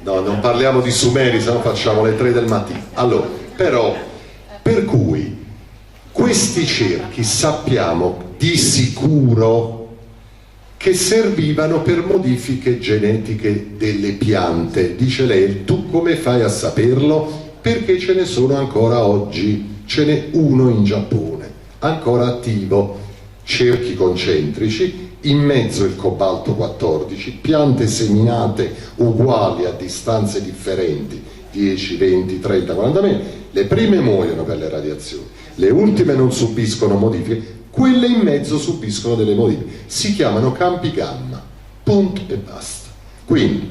No, non parliamo di sumeri, se no facciamo le 3 del mattino. Allora, però, per cui Questi cerchi sappiamo di sicuro che servivano per modifiche genetiche delle piante. Dice lei, tu come fai a saperlo? Perché ce ne sono ancora oggi, ce n'è uno in Giappone, ancora attivo, cerchi concentrici, in mezzo il cobalto 14, piante seminate uguali a distanze differenti, 10, 20, 30, 40 metri, le prime muoiono per le radiazioni, le ultime non subiscono modifiche, quelle in mezzo subiscono delle modifiche, si chiamano campi gamma, punto e basta. Quindi,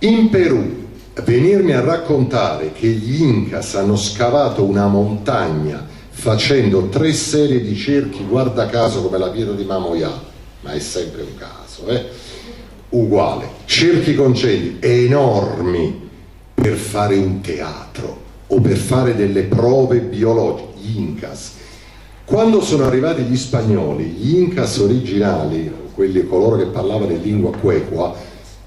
in Perù, venirmi a raccontare che gli Incas hanno scavato una montagna facendo 3 serie di cerchi, guarda caso come la pietra di Mamoya, ma è sempre un caso, uguale, cerchi concentrici enormi per fare un teatro o per fare delle prove biologiche. Gli Incas, quando sono arrivati gli spagnoli, gli Incas originali, quelli coloro che parlavano in lingua quechua,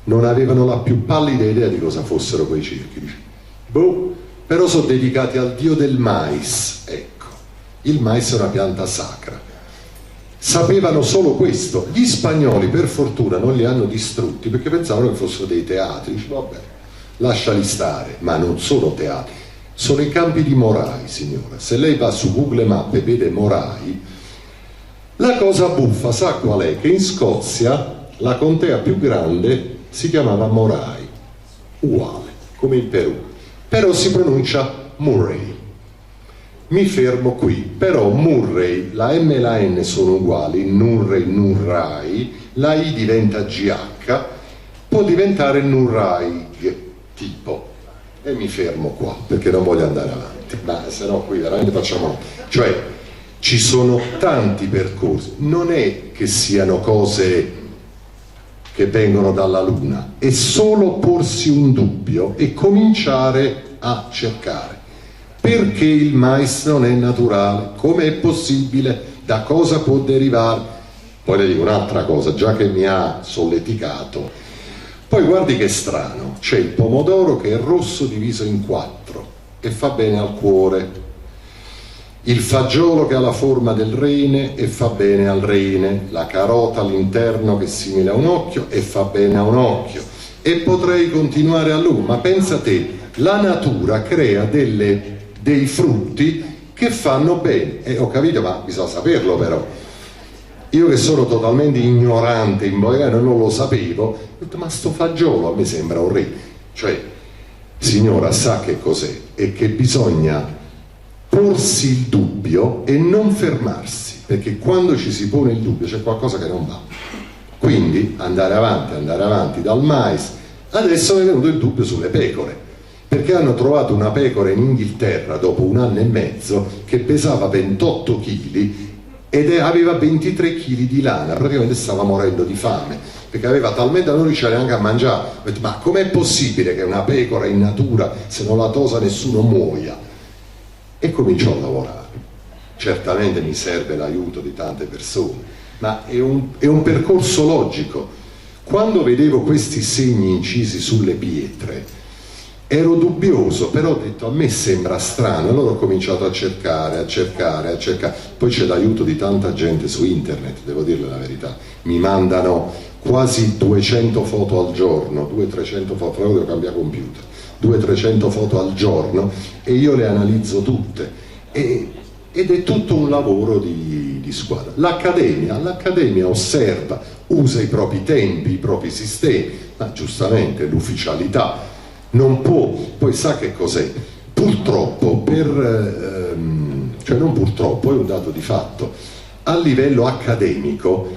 non avevano la più pallida idea di cosa fossero quei cerchi. Boh, però sono dedicati al dio del mais, ecco. Il mais è una pianta sacra. Sapevano solo questo. Gli spagnoli per fortuna non li hanno distrutti perché pensavano che fossero dei teatri. Dice, vabbè, lasciali stare, ma non sono teatri, sono i campi di Morai, signora. Se lei va su Google Maps e vede Morai, la cosa buffa sa qual è? Che in Scozia la contea più grande si chiamava Morai, uguale come in Perù, però si pronuncia Murray. Mi fermo qui, però Murray, la M e la N sono uguali, Nurray, Nurrai, la I diventa GH, può diventare Nuraig, tipo, e mi fermo qua, perché non voglio andare avanti, ma se no qui veramente facciamo, cioè ci sono tanti percorsi, non è che siano cose che vengono dalla Luna, è solo porsi un dubbio e cominciare a cercare. Perché il mais non è naturale? Come è possibile? Da cosa può derivare? Poi le dico un'altra cosa, già che mi ha solleticato. Poi guardi che strano, c'è il pomodoro che è rosso diviso in 4 e fa bene al cuore, il fagiolo che ha la forma del rene e fa bene al rene, la carota all'interno che è simile a un occhio e fa bene a un occhio, e potrei continuare a lungo, ma pensa te, la natura crea dei frutti che fanno bene, ho capito, ma bisogna saperlo però. Io che sono totalmente ignorante in botanica, non lo sapevo, ho detto, ma sto fagiolo a me sembra un rene, cioè, signora sa che cos'è, e che bisogna porsi il dubbio e non fermarsi, perché quando ci si pone il dubbio c'è qualcosa che non va, quindi andare avanti dal mais. Adesso è venuto il dubbio sulle pecore, perché hanno trovato una pecora in Inghilterra dopo 1 anno e mezzo che pesava 28 kg ed aveva 23 kg di lana, praticamente stava morendo di fame perché aveva talmente, non riusciva neanche a mangiare. Ho detto, ma com'è possibile che una pecora in natura, se non la tosa nessuno, muoia? E cominciò a lavorare. Certamente mi serve l'aiuto di tante persone, ma è un percorso logico. Quando vedevo questi segni incisi sulle pietre ero dubbioso, però ho detto, a me sembra strano, allora ho cominciato a cercare, poi c'è l'aiuto di tanta gente su internet, devo dirle la verità, mi mandano quasi 200 foto al giorno, 200-300 foto, però devo cambiare computer, 200-300 foto al giorno e io le analizzo tutte ed è tutto un lavoro di squadra. L'accademia osserva, usa i propri tempi, i propri sistemi, ma giustamente l'ufficialità non può, poi sa che cos'è, purtroppo cioè non purtroppo, è un dato di fatto, a livello accademico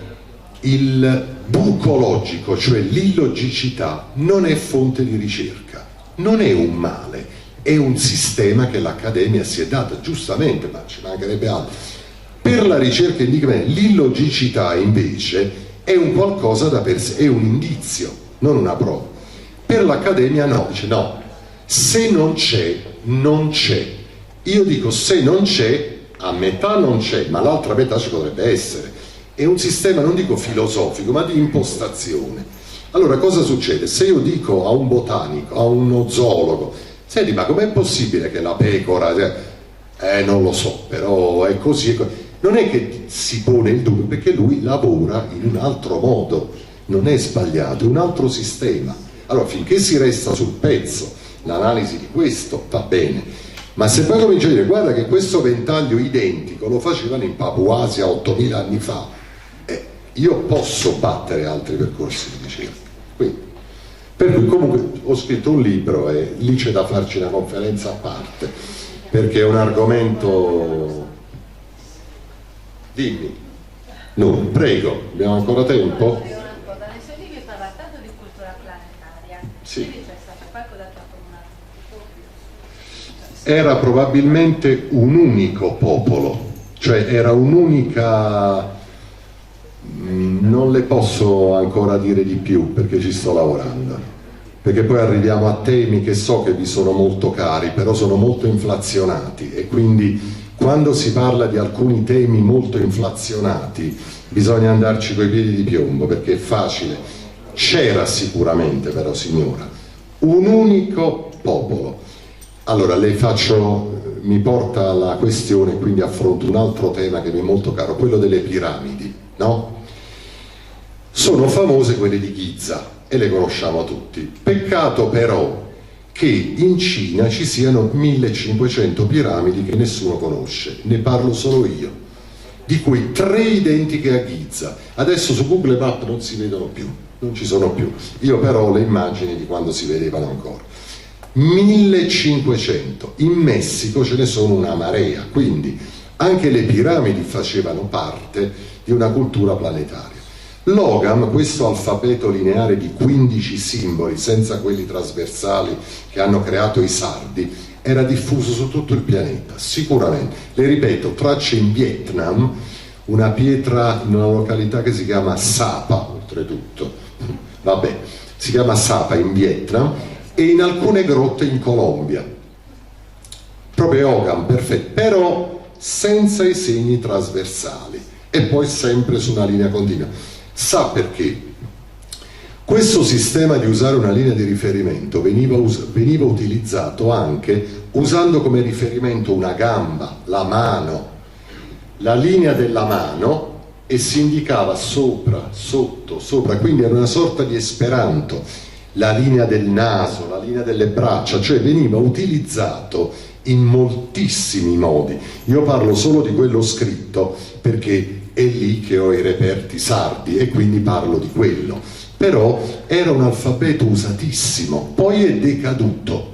il bucologico, cioè l'illogicità, non è fonte di ricerca, non è un male, è un sistema che l'accademia si è data, giustamente, ma ci mancherebbe altro. Per la ricerca l'illogicità invece è un qualcosa da per sé, è un indizio, non una prova. Per l'accademia no, dice no, se non c'è, non c'è. Io dico se non c'è, a metà non c'è, ma l'altra metà ci potrebbe essere. È un sistema, non dico filosofico, ma di impostazione. Allora cosa succede? Se io dico a un botanico, a uno zoologo, senti, ma com'è possibile che la pecora... Non lo so, però è così. Non è che si pone il dubbio, perché lui lavora in un altro modo, non è sbagliato, è un altro sistema. Allora, finché si resta sul pezzo, l'analisi di questo va bene, ma se poi comincia a dire guarda che questo ventaglio identico lo facevano in Papuasia 8000 anni fa, io posso battere altri percorsi di ricerca. Quindi, per cui comunque ho scritto un libro e lì c'è da farci una conferenza a parte, perché è un argomento... Dimmi. No, prego, abbiamo ancora tempo?
Nei suoi libri parla tanto di cultura planetaria.
Sì.
Quindi c'è stato qualcosa che ha accomunato tutti.
Era probabilmente un unico popolo, cioè era un'unica... Non le posso ancora dire di più perché ci sto lavorando, perché poi arriviamo a temi che so che vi sono molto cari, però sono molto inflazionati, e quindi quando si parla di alcuni temi molto inflazionati bisogna andarci coi piedi di piombo, perché è facile. C'era sicuramente, però, signora, un unico popolo. Allora mi porta alla questione, quindi affronto un altro tema che mi è molto caro, quello delle piramidi, no? Sono famose quelle di Giza e le conosciamo tutti. Peccato però che in Cina ci siano 1500 piramidi che nessuno conosce, ne parlo solo io, di cui 3 identiche a Giza. Adesso su Google Maps non si vedono più, non ci sono più, io però ho le immagini di quando si vedevano ancora. 1500, in Messico ce ne sono una marea, quindi anche le piramidi facevano parte di una cultura planetaria. L'Ogam, questo alfabeto lineare di 15 simboli, senza quelli trasversali che hanno creato i sardi, era diffuso su tutto il pianeta, sicuramente. Le ripeto, tracce in Vietnam, una pietra in una località che si chiama Sapa, oltretutto, vabbè, si chiama Sapa in Vietnam, e in alcune grotte in Colombia. Proprio Ogam, perfetto, però senza i segni trasversali, e poi sempre su una linea continua. Sa perché? Questo sistema di usare una linea di riferimento veniva utilizzato anche usando come riferimento una gamba, la mano, la linea della mano, e si indicava sopra, sotto, sopra, quindi era una sorta di esperanto, la linea del naso, la linea delle braccia, cioè veniva utilizzato in moltissimi modi. Io parlo solo di quello scritto perché è lì che ho i reperti sardi e quindi parlo di quello, però era un alfabeto usatissimo, poi è decaduto,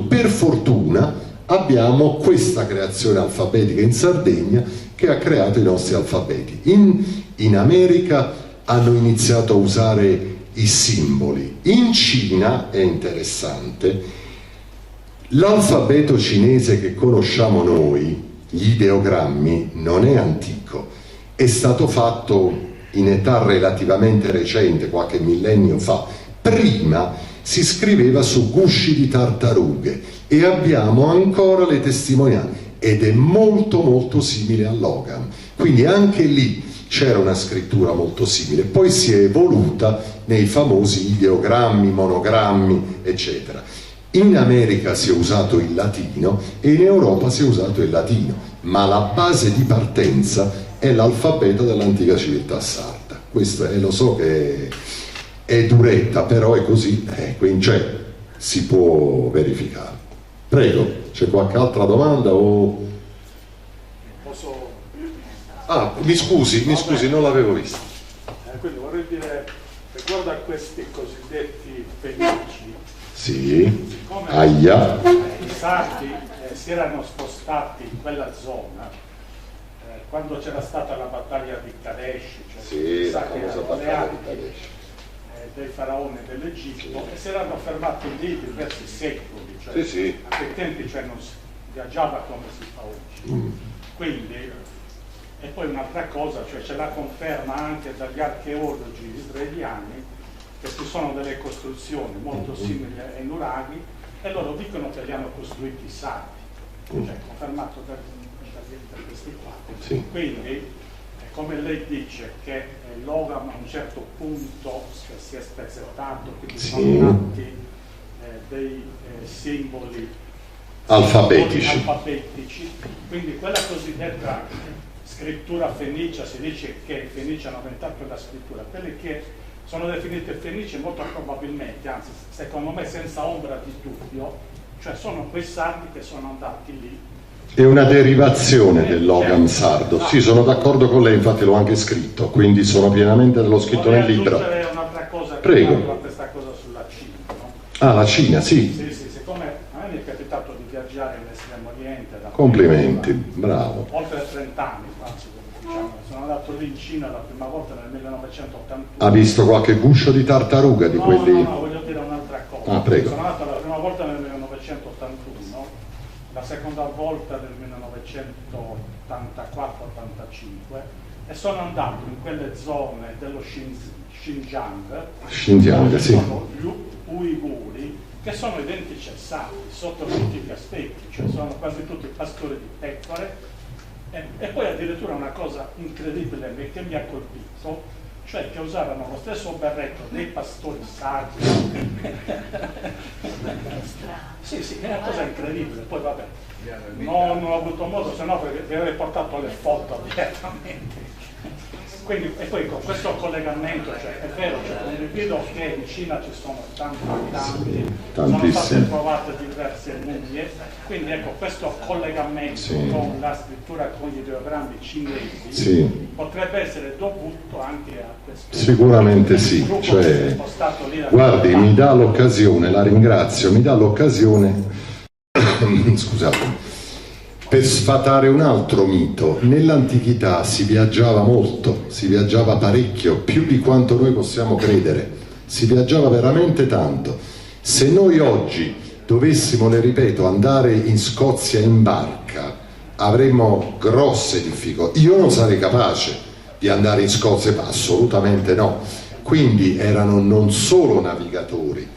per fortuna abbiamo questa creazione alfabetica in Sardegna che ha creato i nostri alfabeti. In America hanno iniziato a usare i simboli, in Cina è interessante, l'alfabeto cinese che conosciamo noi, gli ideogrammi, non è antico, è stato fatto in età relativamente recente, qualche millennio fa. Prima si scriveva su gusci di tartarughe e abbiamo ancora le testimonianze, ed è molto molto simile all'Ogam, quindi anche lì c'era una scrittura molto simile, poi si è evoluta nei famosi ideogrammi, monogrammi, eccetera. In America si è usato il latino e in Europa si è usato il latino, ma la base di partenza è l'alfabeto dell'antica civiltà sarda. Questo lo so che è duretta, però è così, quindi si può verificare. Prego, c'è qualche altra domanda o...
Posso...
Ah, mi scusi, non l'avevo visto.
Quindi vorrei dire, riguardo a questi cosiddetti fenici,
Sì,
siccome
aia.
i sardi si erano spostati in quella zona quando c'era stata la battaglia di Kadesh, cioè
Sì, la
che
famosa
erano
battaglia di
alleati
Kadesh.
dei faraoni dell'Egitto, e si erano fermati lì diversi secoli, cioè
Sì, sì.
a quei tempi non si viaggiava come si fa oggi. Quindi, e poi un'altra cosa, cioè c'è la conferma anche dagli archeologi israeliani che ci sono delle costruzioni molto simili ai nuraghi, e loro dicono che li hanno costruiti i sardi, cioè confermato da questi qua.
Sì.
Quindi, come lei dice che l'Ogam a un certo punto si è spezzettato, quindi
Sì.
sono nati dei simboli
alfabetici.
Quindi quella cosiddetta scrittura fenicia, si dice che i fenici hanno inventato la scrittura, quelli che sono definiti fenici molto probabilmente, anzi secondo me senza ombra di dubbio, cioè sono quei sardi che sono andati lì.
È una derivazione dell'Ogham sardo, sì, sono d'accordo con lei, infatti l'ho anche scritto, quindi sono pienamente l'ho scritto nel libro.
Vorrei aggiungere un'altra cosa,
prego.
Questa cosa sulla Cina, no?
Ah, la Cina, sì.
Sì, siccome a me mi è capitato di viaggiare nell'Estremo Oriente.
Complimenti, bravo.
Oltre 30 anni, anzi, diciamo, sono andato lì in Cina la prima volta nel 1981.
Ha visto qualche guscio di tartaruga di quelli?
No, voglio dire un'altra cosa.
Ah, prego.
Sono andato la prima volta nel 1981, la seconda volta nel 1984-85 e sono andato in quelle zone dello Xinjiang,
Xinjiang, sì.
sono gli uiguri, che sono identici ai sardi sotto tutti gli aspetti, cioè sono quasi tutti pastori di pecore e poi addirittura una cosa incredibile che mi ha colpito, cioè che usavano lo stesso berretto dei pastori sardi. Sì, è una cosa incredibile, poi vabbè, non ho avuto modo, se no vi avrei portato le foto direttamente. Quindi, e poi con questo collegamento, cioè, è vero, cioè, condivido che in Cina ci sono tanti campi, sono state trovate diverse mummie, quindi ecco, questo collegamento con la scrittura, con gli ideogrammi cinesi potrebbe essere dovuto anche a questo.
Sicuramente sì, cioè, guardi, mi dà l'occasione, la ringrazio, mi dà l'occasione, scusate, per sfatare un altro mito. Nell'antichità si viaggiava molto, si viaggiava parecchio, più di quanto noi possiamo credere, si viaggiava veramente tanto. Se noi oggi dovessimo, le ripeto, andare in Scozia in barca, avremmo grosse difficoltà. Io non sarei capace di andare in Scozia, assolutamente no. Quindi erano non solo navigatori,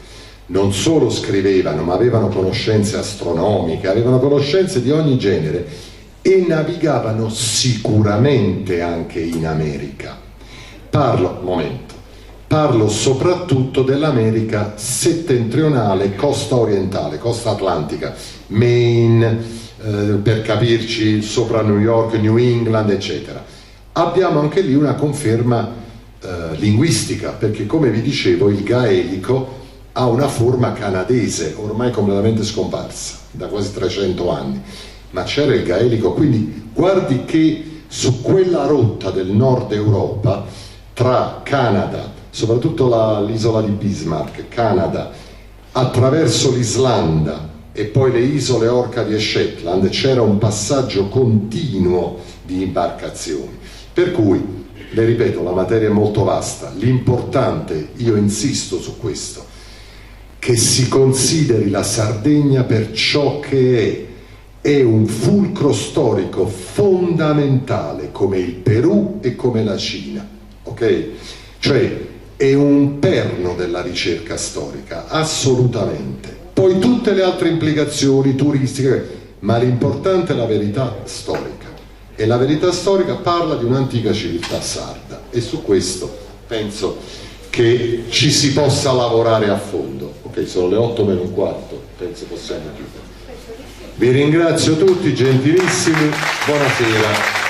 non solo scrivevano, ma avevano conoscenze astronomiche, avevano conoscenze di ogni genere e navigavano sicuramente anche in America. Parlo soprattutto dell'America settentrionale, costa orientale, costa atlantica, Maine, per capirci, sopra New York, New England, eccetera. Abbiamo anche lì una conferma linguistica, perché come vi dicevo il gaelico ha una forma canadese, ormai completamente scomparsa, da quasi 300 anni, ma c'era il gaelico, quindi guardi che su quella rotta del nord Europa, tra Canada, soprattutto l'isola di Bismarck, Canada, attraverso l'Islanda e poi le isole Orcadi e Shetland, c'era un passaggio continuo di imbarcazioni, per cui, le ripeto, la materia è molto vasta, l'importante, io insisto su questo, che si consideri la Sardegna per ciò che è un fulcro storico fondamentale come il Perù e come la Cina, ok? Cioè è un perno della ricerca storica, assolutamente. Poi tutte le altre implicazioni turistiche, ma l'importante è la verità storica. E la verità storica parla di un'antica civiltà sarda e su questo penso che ci si possa lavorare a fondo. Ok, sono le 8:15, penso possiamo chiudere. Vi ringrazio tutti, gentilissimi, buonasera.